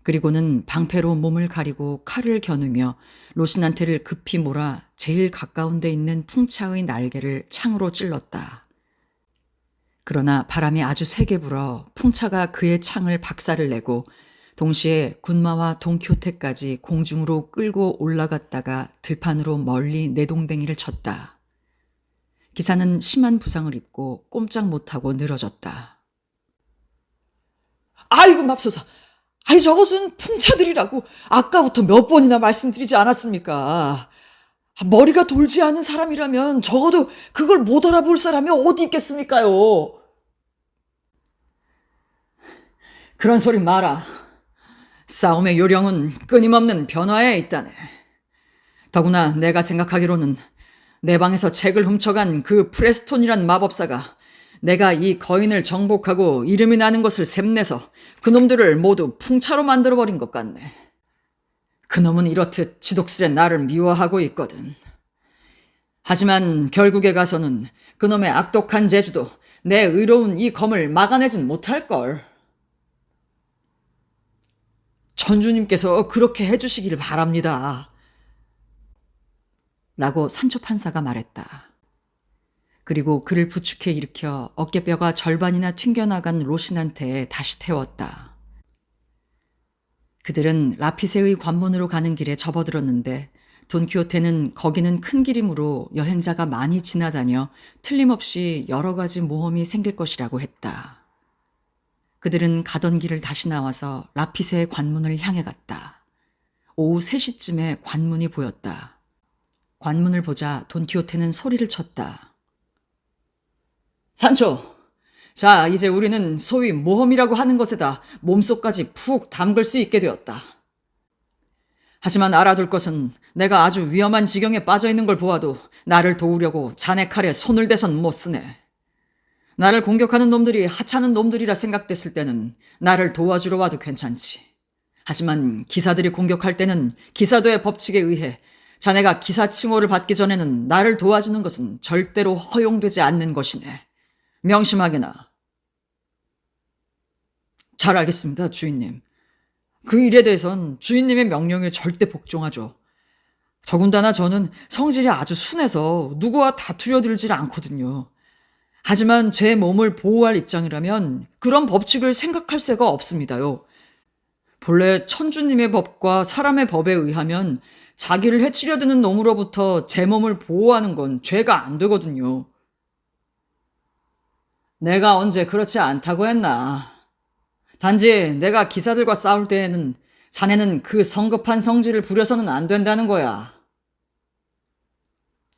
그리고는 방패로 몸을 가리고 칼을 겨누며 로신한테를 급히 몰아 제일 가까운 데 있는 풍차의 날개를 창으로 찔렀다. 그러나 바람이 아주 세게 불어 풍차가 그의 창을 박살을 내고 동시에 군마와 돈키호테까지 공중으로 끌고 올라갔다가 들판으로 멀리 내동댕이를 쳤다. 기사는 심한 부상을 입고 꼼짝 못하고 늘어졌다. 아이고 맙소사. 아이 저것은 풍차들이라고 아까부터 몇 번이나 말씀드리지 않았습니까? 머리가 돌지 않은 사람이라면 적어도 그걸 못 알아볼 사람이 어디 있겠습니까요? 그런 소리 마라. 싸움의 요령은 끊임없는 변화에 있다네. 더구나 내가 생각하기로는 내 방에서 책을 훔쳐간 그 프레스톤이란 마법사가 내가 이 거인을 정복하고 이름이 나는 것을 샘내서 그놈들을 모두 풍차로 만들어버린 것 같네. 그놈은 이렇듯 지독스레 나를 미워하고 있거든. 하지만 결국에 가서는 그놈의 악독한 재주도 내 의로운 이 검을 막아내진 못할걸. 천주님께서 그렇게 해주시기를 바랍니다. 라고 산초 판사가 말했다. 그리고 그를 부축해 일으켜 어깨뼈가 절반이나 튕겨나간 로신한테 다시 태웠다. 그들은 라피세의 관문으로 가는 길에 접어들었는데 돈키호테는 거기는 큰 길이므로 여행자가 많이 지나다녀 틀림없이 여러 가지 모험이 생길 것이라고 했다. 그들은 가던 길을 다시 나와서 라피세의 관문을 향해 갔다. 오후 3시쯤에 관문이 보였다. 관문을 보자 돈키호테는 소리를 쳤다. 산초! 자, 이제 우리는 소위 모험이라고 하는 것에다 몸속까지 푹 담글 수 있게 되었다. 하지만 알아둘 것은 내가 아주 위험한 지경에 빠져 있는 걸 보아도 나를 도우려고 자네 칼에 손을 대선 못 쓰네. 나를 공격하는 놈들이 하찮은 놈들이라 생각됐을 때는 나를 도와주러 와도 괜찮지. 하지만 기사들이 공격할 때는 기사도의 법칙에 의해 자네가 기사 칭호를 받기 전에는 나를 도와주는 것은 절대로 허용되지 않는 것이네. 명심하게나. 잘 알겠습니다, 주인님. 그 일에 대해선 주인님의 명령에 절대 복종하죠. 더군다나 저는 성질이 아주 순해서 누구와 다투려 들질 않거든요. 하지만 제 몸을 보호할 입장이라면 그런 법칙을 생각할 새가 없습니다요. 본래 천주님의 법과 사람의 법에 의하면 자기를 해치려 드는 놈으로부터 제 몸을 보호하는 건 죄가 안 되거든요. 내가 언제 그렇지 않다고 했나. 단지 내가 기사들과 싸울 때에는 자네는 그 성급한 성질을 부려서는 안 된다는 거야.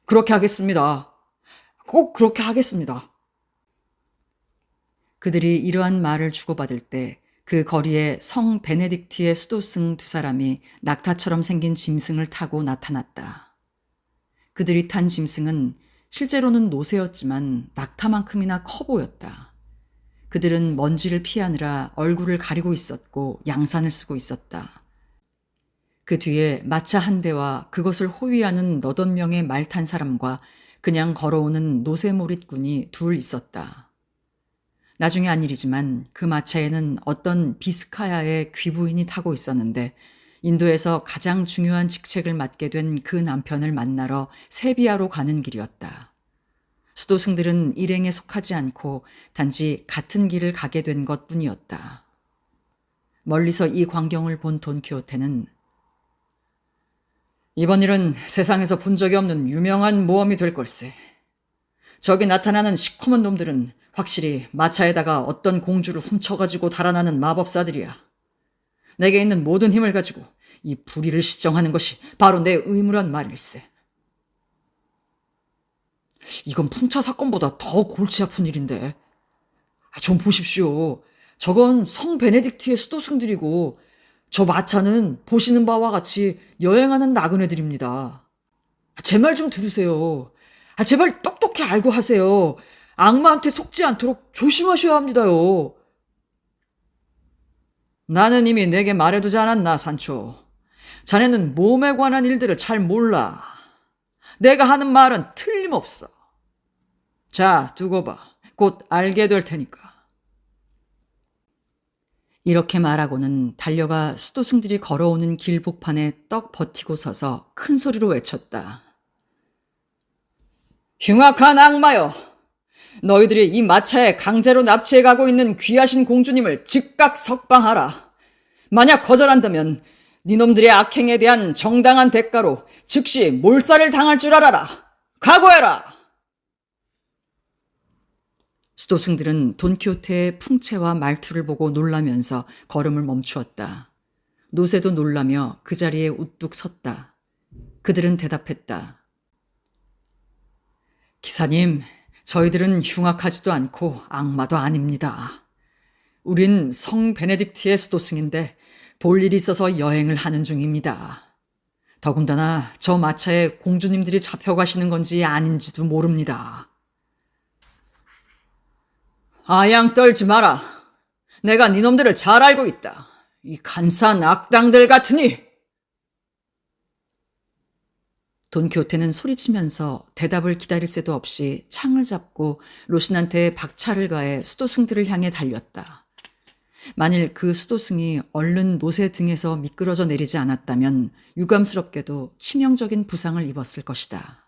그렇게 하겠습니다. 꼭 그렇게 하겠습니다. 그들이 이러한 말을 주고받을 때 그 거리에 성 베네딕트의 수도승 2사람이 낙타처럼 생긴 짐승을 타고 나타났다. 그들이 탄 짐승은 실제로는 노새였지만 낙타만큼이나 커 보였다. 그들은 먼지를 피하느라 얼굴을 가리고 있었고 양산을 쓰고 있었다. 그 뒤에 마차 한 대와 그것을 호위하는 8명의 말 탄 사람과 그냥 걸어오는 노새모릿군이 둘 있었다. 나중에 한 일이지만 그 마차에는 어떤 비스카야의 귀부인이 타고 있었는데 인도에서 가장 중요한 직책을 맡게 된 그 남편을 만나러 세비야로 가는 길이었다. 수도승들은 일행에 속하지 않고 단지 같은 길을 가게 된 것뿐이었다. 멀리서 이 광경을 본 돈키호테는 이번 일은 세상에서 본 적이 없는 유명한 모험이 될 걸세. 저기 나타나는 시커먼 놈들은 확실히 마차에다가 어떤 공주를 훔쳐가지고 달아나는 마법사들이야. 내게 있는 모든 힘을 가지고 이 불의를 시정하는 것이 바로 내 의무란 말일세. 이건 풍차 사건보다 더 골치 아픈 일인데. 좀 보십시오. 저건 성 베네딕트의 수도승들이고 저 마차는 보시는 바와 같이 여행하는 나그네들입니다. 제 말 좀 들으세요. 제발 똑똑히 알고 하세요. 악마한테 속지 않도록 조심하셔야 합니다요. 나는 이미 내게 말해두지 않았나, 산초. 자네는 몸에 관한 일들을 잘 몰라. 내가 하는 말은 틀림없어. 자, 두고 봐. 곧 알게 될 테니까. 이렇게 말하고는 달려가 수도승들이 걸어오는 길복판에 떡 버티고 서서 큰 소리로 외쳤다. 흉악한 악마여! 너희들이 이 마차에 강제로 납치해 가고 있는 귀하신 공주님을 즉각 석방하라. 만약 거절한다면 니놈들의 악행에 대한 정당한 대가로 즉시 몰살을 당할 줄 알아라. 각오해라! 수도승들은 돈키호테의 풍채와 말투를 보고 놀라면서 걸음을 멈추었다. 노새도 놀라며 그 자리에 우뚝 섰다. 그들은 대답했다. 기사님, 저희들은 흉악하지도 않고 악마도 아닙니다. 우린 성 베네딕트의 수도승인데 볼 일이 있어서 여행을 하는 중입니다. 더군다나 저 마차에 공주님들이 잡혀가시는 건지 아닌지도 모릅니다. 아양 떨지 마라. 내가 니놈들을 잘 알고 있다. 이 간사한 악당들 같으니. 돈키호테는 소리치면서 대답을 기다릴 새도 없이 창을 잡고 로신한테 박차를 가해 수도승들을 향해 달렸다. 만일 그 수도승이 얼른 노새 등에서 미끄러져 내리지 않았다면 유감스럽게도 치명적인 부상을 입었을 것이다.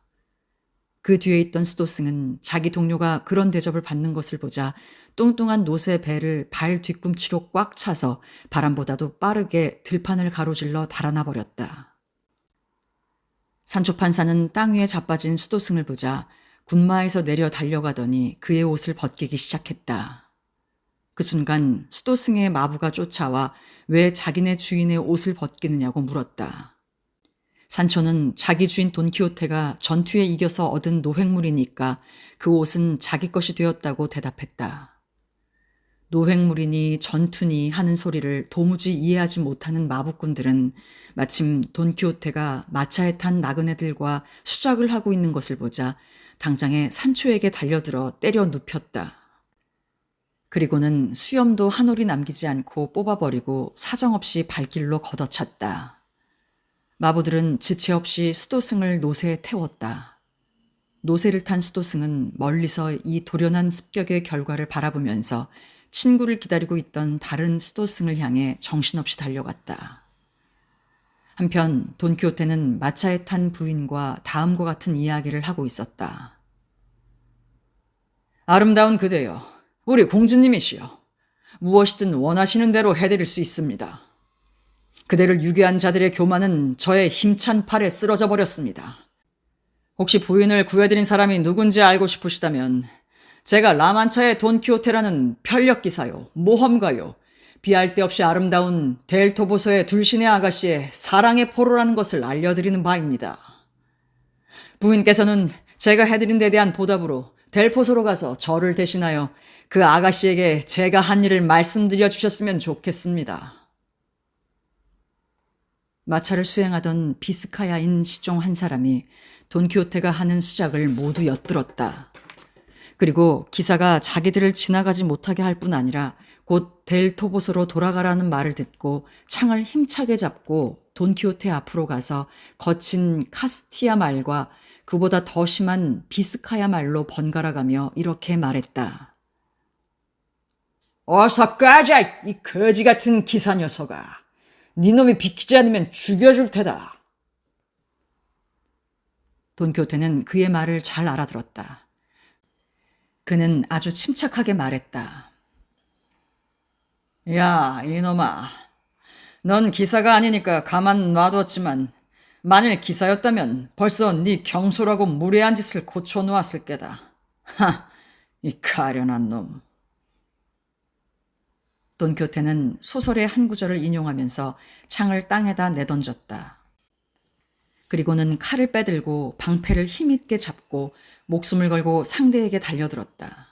그 뒤에 있던 수도승은 자기 동료가 그런 대접을 받는 것을 보자 뚱뚱한 노새 배를 발 뒤꿈치로 꽉 차서 바람보다도 빠르게 들판을 가로질러 달아나 버렸다. 산초 판사는 땅 위에 자빠진 수도승을 보자 군마에서 내려 달려가더니 그의 옷을 벗기기 시작했다. 그 순간 수도승의 마부가 쫓아와 왜 자기네 주인의 옷을 벗기느냐고 물었다. 산초는 자기 주인 돈키호테가 전투에 이겨서 얻은 노획물이니까 그 옷은 자기 것이 되었다고 대답했다. 노획물이니 전투니 하는 소리를 도무지 이해하지 못하는 마부꾼들은 마침 돈키호테가 마차에 탄 나그네들과 수작을 하고 있는 것을 보자 당장에 산초에게 달려들어 때려 눕혔다. 그리고는 수염도 한 올이 남기지 않고 뽑아버리고 사정없이 발길로 걷어찼다. 마부들은 지체 없이 수도승을 노새에 태웠다. 노새를 탄 수도승은 멀리서 이 도련한 습격의 결과를 바라보면서 친구를 기다리고 있던 다른 수도승을 향해 정신없이 달려갔다. 한편 돈키호테는 마차에 탄 부인과 다음과 같은 이야기를 하고 있었다. 아름다운 그대여, 우리 공주님이시여. 무엇이든 원하시는 대로 해드릴 수 있습니다. 그대를 유괴한 자들의 교만은 저의 힘찬 팔에 쓰러져 버렸습니다. 혹시 부인을 구해드린 사람이 누군지 알고 싶으시다면 제가 라만차의 돈키호테라는 편력기사요, 모험가요, 비할 데 없이 아름다운 델토보소의 둘신의 아가씨의 사랑의 포로라는 것을 알려드리는 바입니다. 부인께서는 제가 해드린 데 대한 보답으로 델포소로 가서 저를 대신하여 그 아가씨에게 제가 한 일을 말씀드려 주셨으면 좋겠습니다. 마차를 수행하던 비스카야인 시종 한 사람이 돈키호테가 하는 수작을 모두 엿들었다. 그리고 기사가 자기들을 지나가지 못하게 할 뿐 아니라 곧 델토보소로 돌아가라는 말을 듣고 창을 힘차게 잡고 돈키호테 앞으로 가서 거친 카스티아 말과 그보다 더 심한 비스카야 말로 번갈아가며 이렇게 말했다. 어서 꺼져, 이 거지 같은 기사 녀석아. 니놈이 비키지 않으면 죽여줄 테다. 돈키호테는 그의 말을 잘 알아들었다. 그는 아주 침착하게 말했다. 야, 이놈아. 넌 기사가 아니니까 가만 놔뒀지만 만일 기사였다면 벌써 네 경솔하고 무례한 짓을 고쳐놓았을 게다. 하, 이 가련한 놈. 돈키호테는 소설의 한 구절을 인용하면서 창을 땅에다 내던졌다. 그리고는 칼을 빼들고 방패를 힘있게 잡고 목숨을 걸고 상대에게 달려들었다.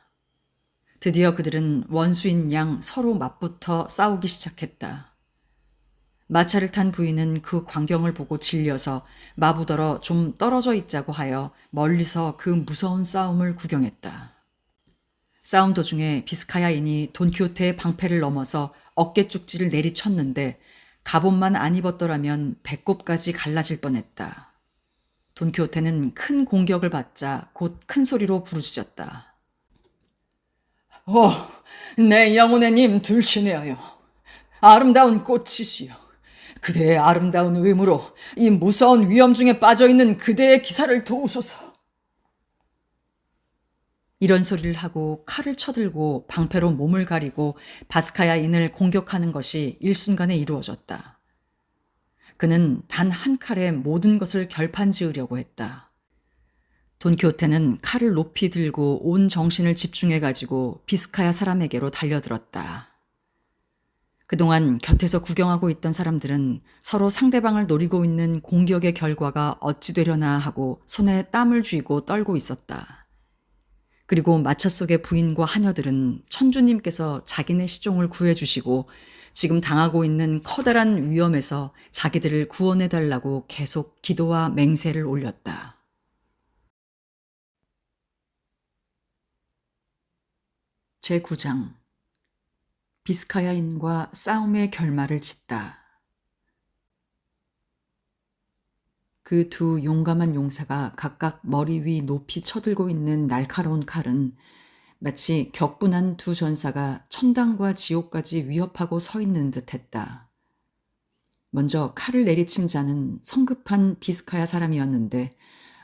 드디어 그들은 원수인 양 서로 맞붙어 싸우기 시작했다. 마차를 탄 부인은 그 광경을 보고 질려서 마부더러 좀 떨어져 있자고 하여 멀리서 그 무서운 싸움을 구경했다. 싸움 도중에 비스카야인이 돈키호테의 방패를 넘어서 어깨쪽지를 내리쳤는데 갑옷만 안 입었더라면 배꼽까지 갈라질 뻔했다. 돈키호테는 큰 공격을 받자 곧 큰 소리로 부르짖었다. 내 영혼의 님 둘시내하여 아름다운 꽃이시여, 그대의 아름다운 의무로 이 무서운 위험 중에 빠져있는 그대의 기사를 도우소서. 이런 소리를 하고 칼을 쳐들고 방패로 몸을 가리고 바스카야인을 공격하는 것이 일순간에 이루어졌다. 그는 단 한 칼에 모든 것을 결판지으려고 했다. 돈키호테는 칼을 높이 들고 온 정신을 집중해가지고 비스카야 사람에게로 달려들었다. 그동안 곁에서 구경하고 있던 사람들은 서로 상대방을 노리고 있는 공격의 결과가 어찌 되려나 하고 손에 땀을 쥐고 떨고 있었다. 그리고 마차 속의 부인과 하녀들은 천주님께서 자기네 시종을 구해주시고 지금 당하고 있는 커다란 위험에서 자기들을 구원해달라고 계속 기도와 맹세를 올렸다. 제9장 비스카야인과 싸움의 결말을 짓다. 그 두 용감한 용사가 각각 머리 위 높이 쳐들고 있는 날카로운 칼은 마치 격분한 두 전사가 천당과 지옥까지 위협하고 서 있는 듯했다. 먼저 칼을 내리친 자는 성급한 비스카야 사람이었는데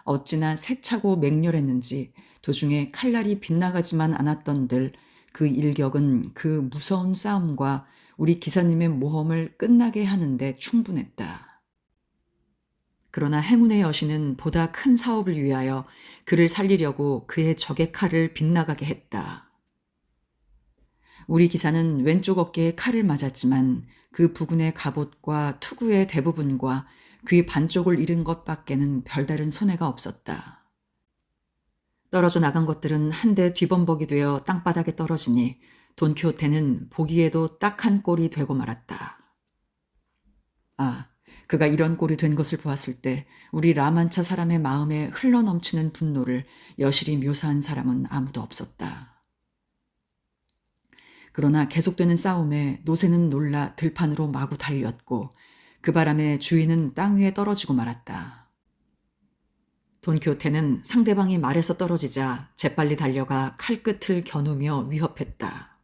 어찌나 세차고 맹렬했는지 도중에 칼날이 빗나가지만 않았던들 그 일격은 그 무서운 싸움과 우리 기사님의 모험을 끝나게 하는데 충분했다. 그러나 행운의 여신은 보다 큰 사업을 위하여 그를 살리려고 그의 적의 칼을 빗나가게 했다. 우리 기사는 왼쪽 어깨에 칼을 맞았지만 그 부근의 갑옷과 투구의 대부분과 귀 반쪽을 잃은 것밖에는 별다른 손해가 없었다. 떨어져 나간 것들은 한데 뒤범벅이 되어 땅바닥에 떨어지니 돈키호테는 보기에도 딱한 꼴이 되고 말았다. 그가 이런 꼴이 된 것을 보았을 때 우리 라만차 사람의 마음에 흘러넘치는 분노를 여실히 묘사한 사람은 아무도 없었다. 그러나 계속되는 싸움에 노새는 놀라 들판으로 마구 달렸고 그 바람에 주인은 땅 위에 떨어지고 말았다. 돈키호테는 상대방이 말에서 떨어지자 재빨리 달려가 칼끝을 겨누며 위협했다.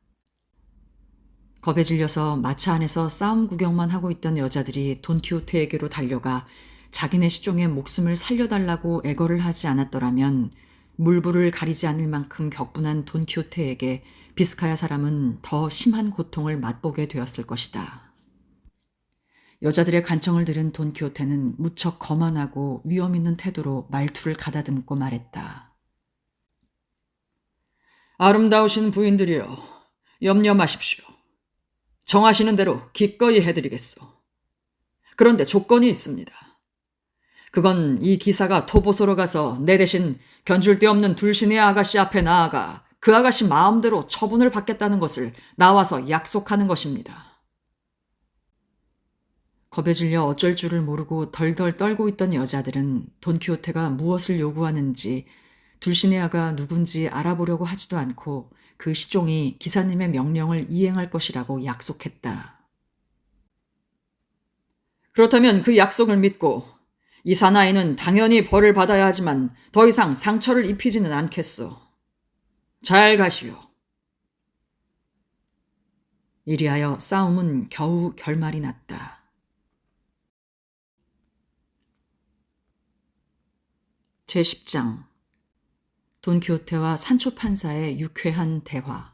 겁에 질려서 마차 안에서 싸움 구경만 하고 있던 여자들이 돈키호테에게로 달려가 자기네 시종의 목숨을 살려달라고 애걸을 하지 않았더라면 물불을 가리지 않을 만큼 격분한 돈키호테에게 비스카야 사람은 더 심한 고통을 맛보게 되었을 것이다. 여자들의 간청을 들은 돈키호테는 무척 거만하고 위험 있는 태도로 말투를 가다듬고 말했다. 아름다우신 부인들이여, 염려 마십시오. 정하시는 대로 기꺼이 해드리겠소. 그런데 조건이 있습니다. 그건 이 기사가 토보소로 가서 내 대신 견줄 데 없는 둘신의 아가씨 앞에 나아가 그 아가씨 마음대로 처분을 받겠다는 것을 나와서 약속하는 것입니다. 겁에 질려 어쩔 줄을 모르고 덜덜 떨고 있던 여자들은 돈키호테가 무엇을 요구하는지 둘신의 아가 누군지 알아보려고 하지도 않고 그 시종이 기사님의 명령을 이행할 것이라고 약속했다. 그렇다면 그 약속을 믿고 이 사나이는 당연히 벌을 받아야 하지만 더 이상 상처를 입히지는 않겠소. 잘 가시오. 이리하여 싸움은 겨우 결말이 났다. 제10장 돈키호테와 산초 판사의 유쾌한 대화.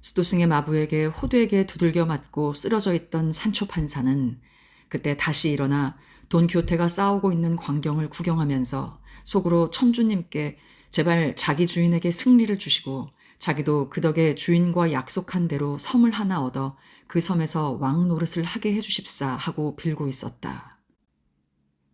수도승의 마부에게 호되게 두들겨 맞고 쓰러져 있던 산초 판사는 그때 다시 일어나 돈키호테가 싸우고 있는 광경을 구경하면서 속으로 천주님께 제발 자기 주인에게 승리를 주시고 자기도 그 덕에 주인과 약속한 대로 섬을 하나 얻어 그 섬에서 왕 노릇을 하게 해주십사 하고 빌고 있었다.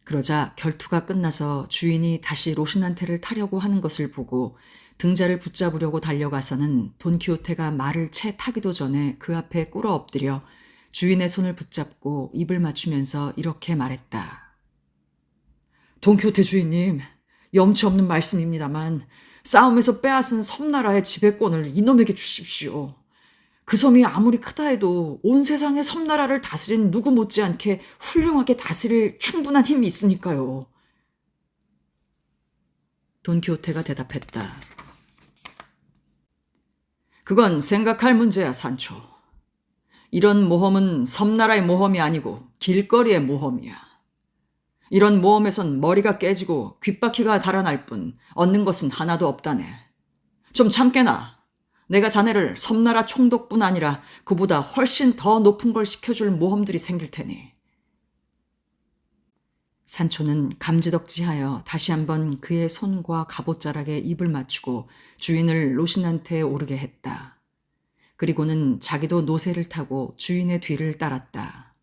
그러자 결투가 끝나서 주인이 다시 로시난테를 타려고 하는 것을 보고 등자를 붙잡으려고 달려가서는 돈키호테가 말을 채 타기도 전에 그 앞에 꿇어 엎드려 주인의 손을 붙잡고 입을 맞추면서 이렇게 말했다. 돈키호테 주인님, 염치 없는 말씀입니다만 싸움에서 빼앗은 섬나라의 지배권을 이놈에게 주십시오. 그 섬이 아무리 크다 해도 온 세상의 섬나라를 다스린 누구 못지않게 훌륭하게 다스릴 충분한 힘이 있으니까요. 돈키호테가 대답했다. 그건 생각할 문제야, 산초. 이런 모험은 섬나라의 모험이 아니고 길거리의 모험이야. 이런 모험에선 머리가 깨지고 귓바퀴가 달아날 뿐 얻는 것은 하나도 없다네. 좀 참깨나. 내가 자네를 섬나라 총독뿐 아니라 그보다 훨씬 더 높은 걸 시켜줄 모험들이 생길 테니. 산초는 감지덕지하여 다시 한번 그의 손과 갑옷자락에 입을 맞추고 주인을 로신한테 오르게 했다. 그리고는 자기도 노새를 타고 주인의 뒤를 따랐다.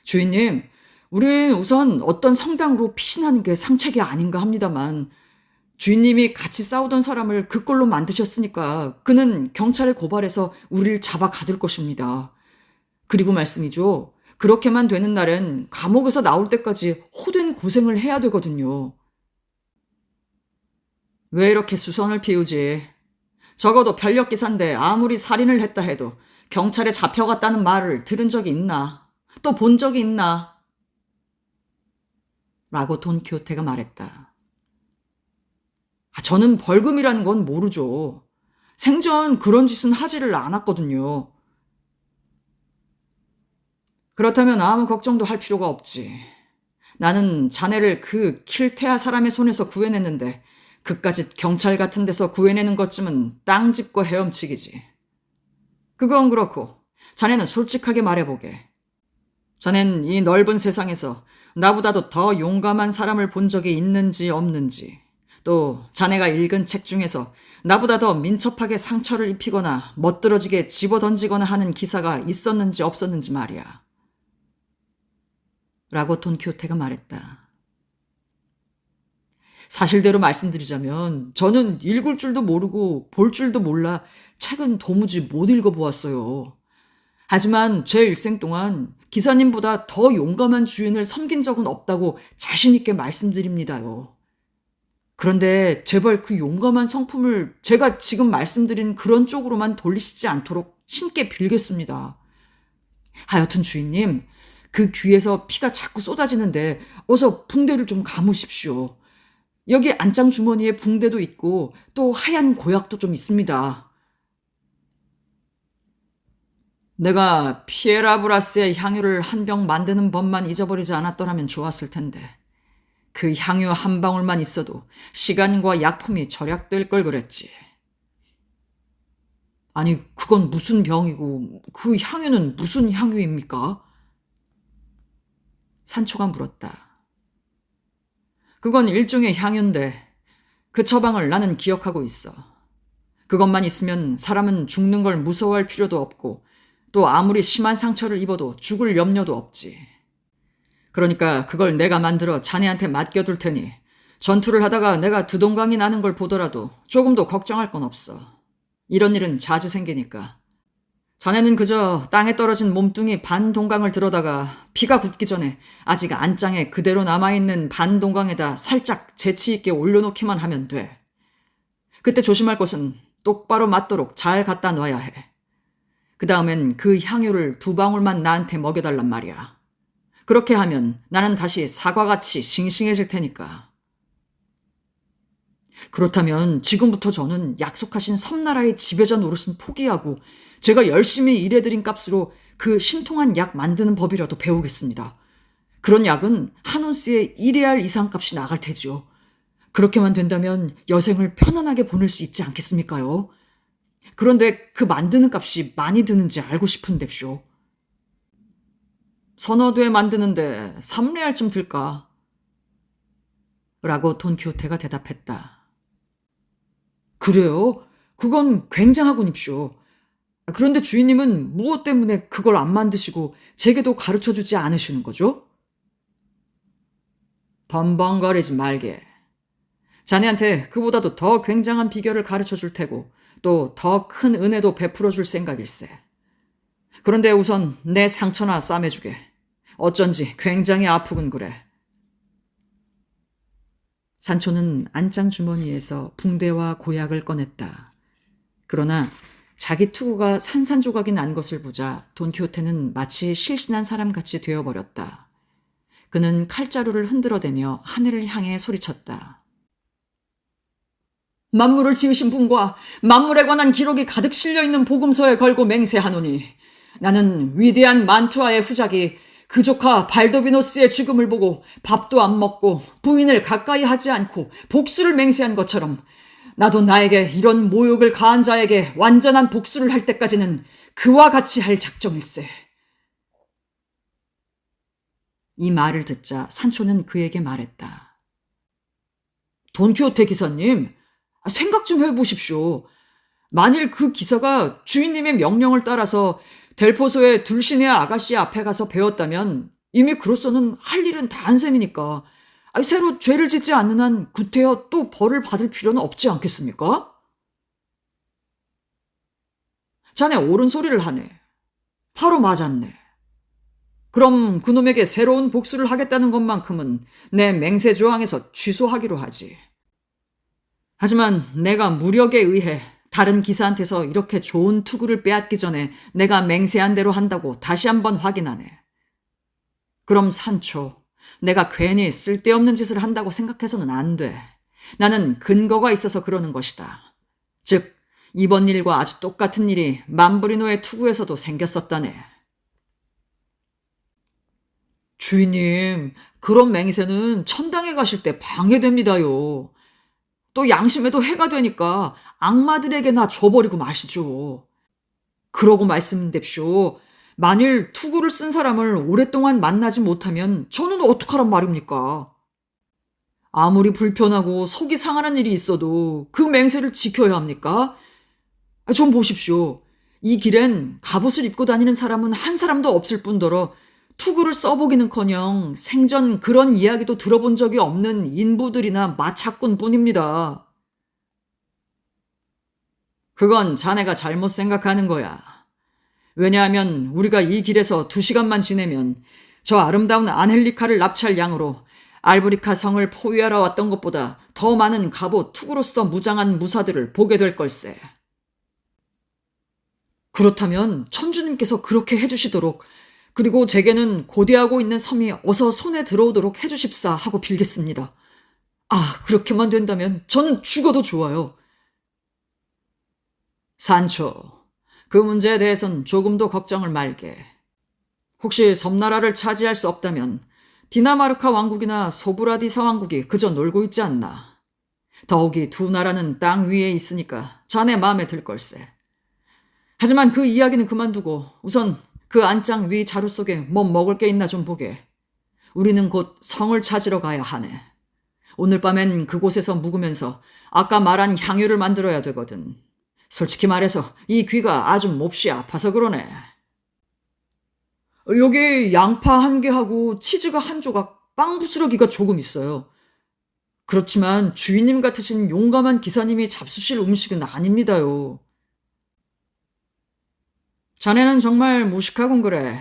주인님, 우린 우선 어떤 성당으로 피신하는 게 상책이 아닌가 합니다만 주인님이 같이 싸우던 사람을 그 꼴로 만드셨으니까 그는 경찰에 고발해서 우리를 잡아 가둘 것입니다. 그리고 말씀이죠. 그렇게만 되는 날엔 감옥에서 나올 때까지 호된 고생을 해야 되거든요. 왜 이렇게 수선을 피우지? 적어도 편력기사인데 아무리 살인을 했다 해도 경찰에 잡혀갔다는 말을 들은 적이 있나? 또 본 적이 있나? 라고 돈키호테가 말했다. 저는 벌금이라는 건 모르죠. 생전 그런 짓은 하지를 않았거든요. 그렇다면 아무 걱정도 할 필요가 없지. 나는 자네를 그 킬테아 사람의 손에서 구해냈는데 그까짓 경찰 같은 데서 구해내는 것쯤은 땅 짚고 헤엄치기지. 그건 그렇고 자네는 솔직하게 말해보게. 자넨 이 넓은 세상에서 나보다도 더 용감한 사람을 본 적이 있는지 없는지, 또 자네가 읽은 책 중에서 나보다 더 민첩하게 상처를 입히거나 멋들어지게 집어던지거나 하는 기사가 있었는지 없었는지 말이야. 라고 돈키호테가 말했다. 사실대로 말씀드리자면 저는 읽을 줄도 모르고 볼 줄도 몰라 책은 도무지 못 읽어보았어요. 하지만 제 일생 동안 기사님보다 더 용감한 주인을 섬긴 적은 없다고 자신 있게 말씀드립니다요. 그런데 제발 그 용감한 성품을 제가 지금 말씀드린 그런 쪽으로만 돌리시지 않도록 신께 빌겠습니다. 하여튼 주인님, 그 귀에서 피가 자꾸 쏟아지는데 어서 붕대를 좀 감으십시오. 여기 안장 주머니에 붕대도 있고 또 하얀 고약도 좀 있습니다. 내가 피에라 브라스의 향유를 한 병 만드는 법만 잊어버리지 않았더라면 좋았을 텐데 그 향유 한 방울만 있어도 시간과 약품이 절약될 걸 그랬지. 아니, 그건 무슨 병이고 그 향유는 무슨 향유입니까? 산초가 물었다. 그건 일종의 향유인데 그 처방을 나는 기억하고 있어. 그것만 있으면 사람은 죽는 걸 무서워할 필요도 없고 또 아무리 심한 상처를 입어도 죽을 염려도 없지. 그러니까 그걸 내가 만들어 자네한테 맡겨둘 테니 전투를 하다가 내가 두동강이 나는 걸 보더라도 조금도 걱정할 건 없어. 이런 일은 자주 생기니까. 자네는 그저 땅에 떨어진 몸뚱이 반 동강을 들어다가 피가 굳기 전에 아직 안장에 그대로 남아있는 반 동강에다 살짝 재치 있게 올려놓기만 하면 돼. 그때 조심할 것은 똑바로 맞도록 잘 갖다 놔야 해. 그 다음엔 그 향유를 2방울만 나한테 먹여달란 말이야. 그렇게 하면 나는 다시 사과같이 싱싱해질 테니까. 그렇다면 지금부터 저는 약속하신 섬나라의 지배자 노릇은 포기하고 제가 열심히 일해드린 값으로 그 신통한 약 만드는 법이라도 배우겠습니다. 그런 약은 한 온스에 1레알 이상 값이 나갈 테지요. 그렇게만 된다면 여생을 편안하게 보낼 수 있지 않겠습니까요? 그런데 그 만드는 값이 많이 드는지 알고 싶은데쇼. 서너 대 만드는데 3레알쯤 들까? 라고 돈키호테가 대답했다. 그래요? 그건 굉장하군입쇼. 그런데 주인님은 무엇 때문에 그걸 안 만드시고 제게도 가르쳐 주지 않으시는 거죠? 덤벙거리지 말게. 자네한테 그보다도 더 굉장한 비결을 가르쳐 줄 테고 또 더 큰 은혜도 베풀어 줄 생각일세. 그런데 우선 내 상처나 싸매주게. 어쩐지 굉장히 아프군 그래. 산초는 안장 주머니에서 붕대와 고약을 꺼냈다. 그러나 자기 투구가 산산조각이 난 것을 보자 돈키호테는 마치 실신한 사람같이 되어버렸다. 그는 칼자루를 흔들어대며 하늘을 향해 소리쳤다. 만물을 지으신 분과 만물에 관한 기록이 가득 실려있는 복음서에 걸고 맹세하노니 나는 위대한 만투아의 후작이 그 조카 발도비노스의 죽음을 보고 밥도 안 먹고 부인을 가까이 하지 않고 복수를 맹세한 것처럼 나도 나에게 이런 모욕을 가한 자에게 완전한 복수를 할 때까지는 그와 같이 할 작정일세. 이 말을 듣자 산초는 그에게 말했다. 돈키호테 기사님, 생각 좀 해보십시오. 만일 그 기사가 주인님의 명령을 따라서 델포소의 둘시네 아가씨 앞에 가서 배웠다면 이미 그로서는 할 일은 다 한 셈이니까 새로 죄를 짓지 않는 한 구태여 또 벌을 받을 필요는 없지 않겠습니까? 자네 옳은 소리를 하네. 바로 맞았네. 그럼 그놈에게 새로운 복수를 하겠다는 것만큼은 내 맹세 조항에서 취소하기로 하지. 하지만 내가 무력에 의해 다른 기사한테서 이렇게 좋은 투구를 빼앗기 전에 내가 맹세한 대로 한다고 다시 한번 확인하네. 그럼 산초, 내가 괜히 쓸데없는 짓을 한다고 생각해서는 안 돼. 나는 근거가 있어서 그러는 것이다. 즉, 이번 일과 아주 똑같은 일이 만브리노의 투구에서도 생겼었다네. 주인님, 그런 맹세는 천당에 가실 때 방해됩니다요. 또 양심에도 해가 되니까 악마들에게나 줘버리고 마시죠. 그러고 말씀됩쇼. 만일 투구를 쓴 사람을 오랫동안 만나지 못하면 저는 어떡하란 말입니까? 아무리 불편하고 속이 상하는 일이 있어도 그 맹세를 지켜야 합니까? 좀 보십시오. 이 길엔 갑옷을 입고 다니는 사람은 한 사람도 없을 뿐더러 투구를 써보기는커녕 생전 그런 이야기도 들어본 적이 없는 인부들이나 마차꾼뿐입니다. 그건 자네가 잘못 생각하는 거야. 왜냐하면 우리가 이 길에서 2시간만 지내면 저 아름다운 안헬리카를 납치할 양으로 알브리카 성을 포위하러 왔던 것보다 더 많은 갑옷 투구로서 무장한 무사들을 보게 될 걸세. 그렇다면 천주님께서 그렇게 해주시도록 그리고 제게는 고대하고 있는 섬이 어서 손에 들어오도록 해주십사 하고 빌겠습니다. 그렇게만 된다면 저는 죽어도 좋아요. 산초, 그 문제에 대해선 조금도 걱정을 말게. 혹시 섬나라를 차지할 수 없다면 디나마르카 왕국이나 소브라디사 왕국이 그저 놀고 있지 않나. 더욱이 두 나라는 땅 위에 있으니까 자네 마음에 들 걸세. 하지만 그 이야기는 그만두고 우선 그 안장 위 자루 속에 뭐 먹을 게 있나 좀 보게. 우리는 곧 성을 찾으러 가야 하네. 오늘 밤엔 그곳에서 묵으면서 아까 말한 향유를 만들어야 되거든. 솔직히 말해서 이 귀가 아주 몹시 아파서 그러네. 여기 양파 1개하고 치즈가 1조각, 빵 부스러기가 조금 있어요. 그렇지만 주인님 같으신 용감한 기사님이 잡수실 음식은 아닙니다요. 자네는 정말 무식하군 그래.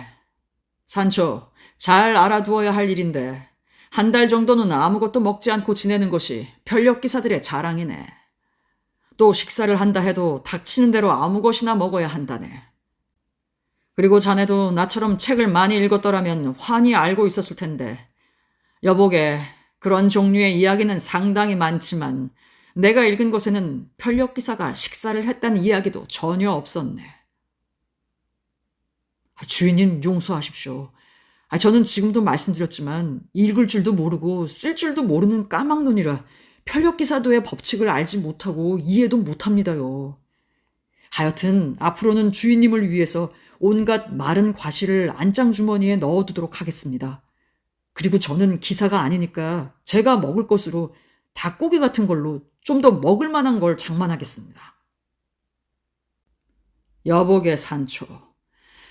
산초, 잘 알아두어야 할 일인데 1달 정도는 아무것도 먹지 않고 지내는 것이 편력기사들의 자랑이네. 또 식사를 한다 해도 닥치는 대로 아무 것이나 먹어야 한다네. 그리고 자네도 나처럼 책을 많이 읽었더라면 환히 알고 있었을 텐데 여보게 그런 종류의 이야기는 상당히 많지만 내가 읽은 것에는 편력기사가 식사를 했다는 이야기도 전혀 없었네. 주인님 용서하십시오. 저는 지금도 말씀드렸지만 읽을 줄도 모르고 쓸 줄도 모르는 까막눈이라 편력기사도의 법칙을 알지 못하고 이해도 못합니다요. 하여튼 앞으로는 주인님을 위해서 온갖 마른 과실을 안장주머니에 넣어두도록 하겠습니다. 그리고 저는 기사가 아니니까 제가 먹을 것으로 닭고기 같은 걸로 좀 더 먹을 만한 걸 장만하겠습니다. 여보게 산초,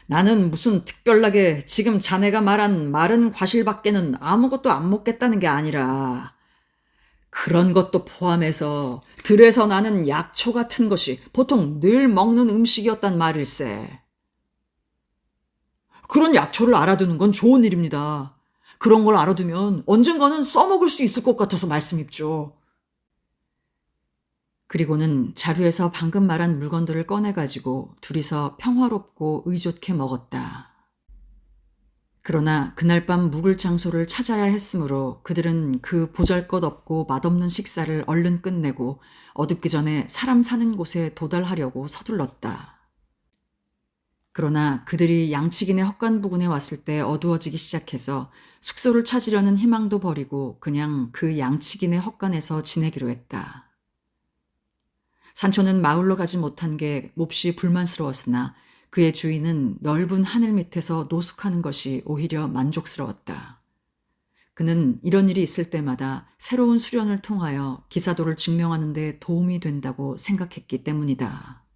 나는 무슨 특별하게 지금 자네가 말한 마른 과실밖에는 아무것도 안 먹겠다는 게 아니라 그런 것도 포함해서 들에서 나는 약초 같은 것이 보통 늘 먹는 음식이었단 말일세. 그런 약초를 알아두는 건 좋은 일입니다. 그런 걸 알아두면 언젠가는 써먹을 수 있을 것 같아서 말씀입죠. 그리고는 자루에서 방금 말한 물건들을 꺼내가지고 둘이서 평화롭고 의좋게 먹었다. 그러나 그날 밤 묵을 장소를 찾아야 했으므로 그들은 그 보잘것없고 맛없는 식사를 얼른 끝내고 어둡기 전에 사람 사는 곳에 도달하려고 서둘렀다. 그러나 그들이 양치기네 헛간 부근에 왔을 때 어두워지기 시작해서 숙소를 찾으려는 희망도 버리고 그냥 그 양치기네 헛간에서 지내기로 했다. 산초는 마을로 가지 못한 게 몹시 불만스러웠으나 그의 주인은 넓은 하늘 밑에서 노숙하는 것이 오히려 만족스러웠다. 그는 이런 일이 있을 때마다 새로운 수련을 통하여 기사도를 증명하는 데 도움이 된다고 생각했기 때문이다.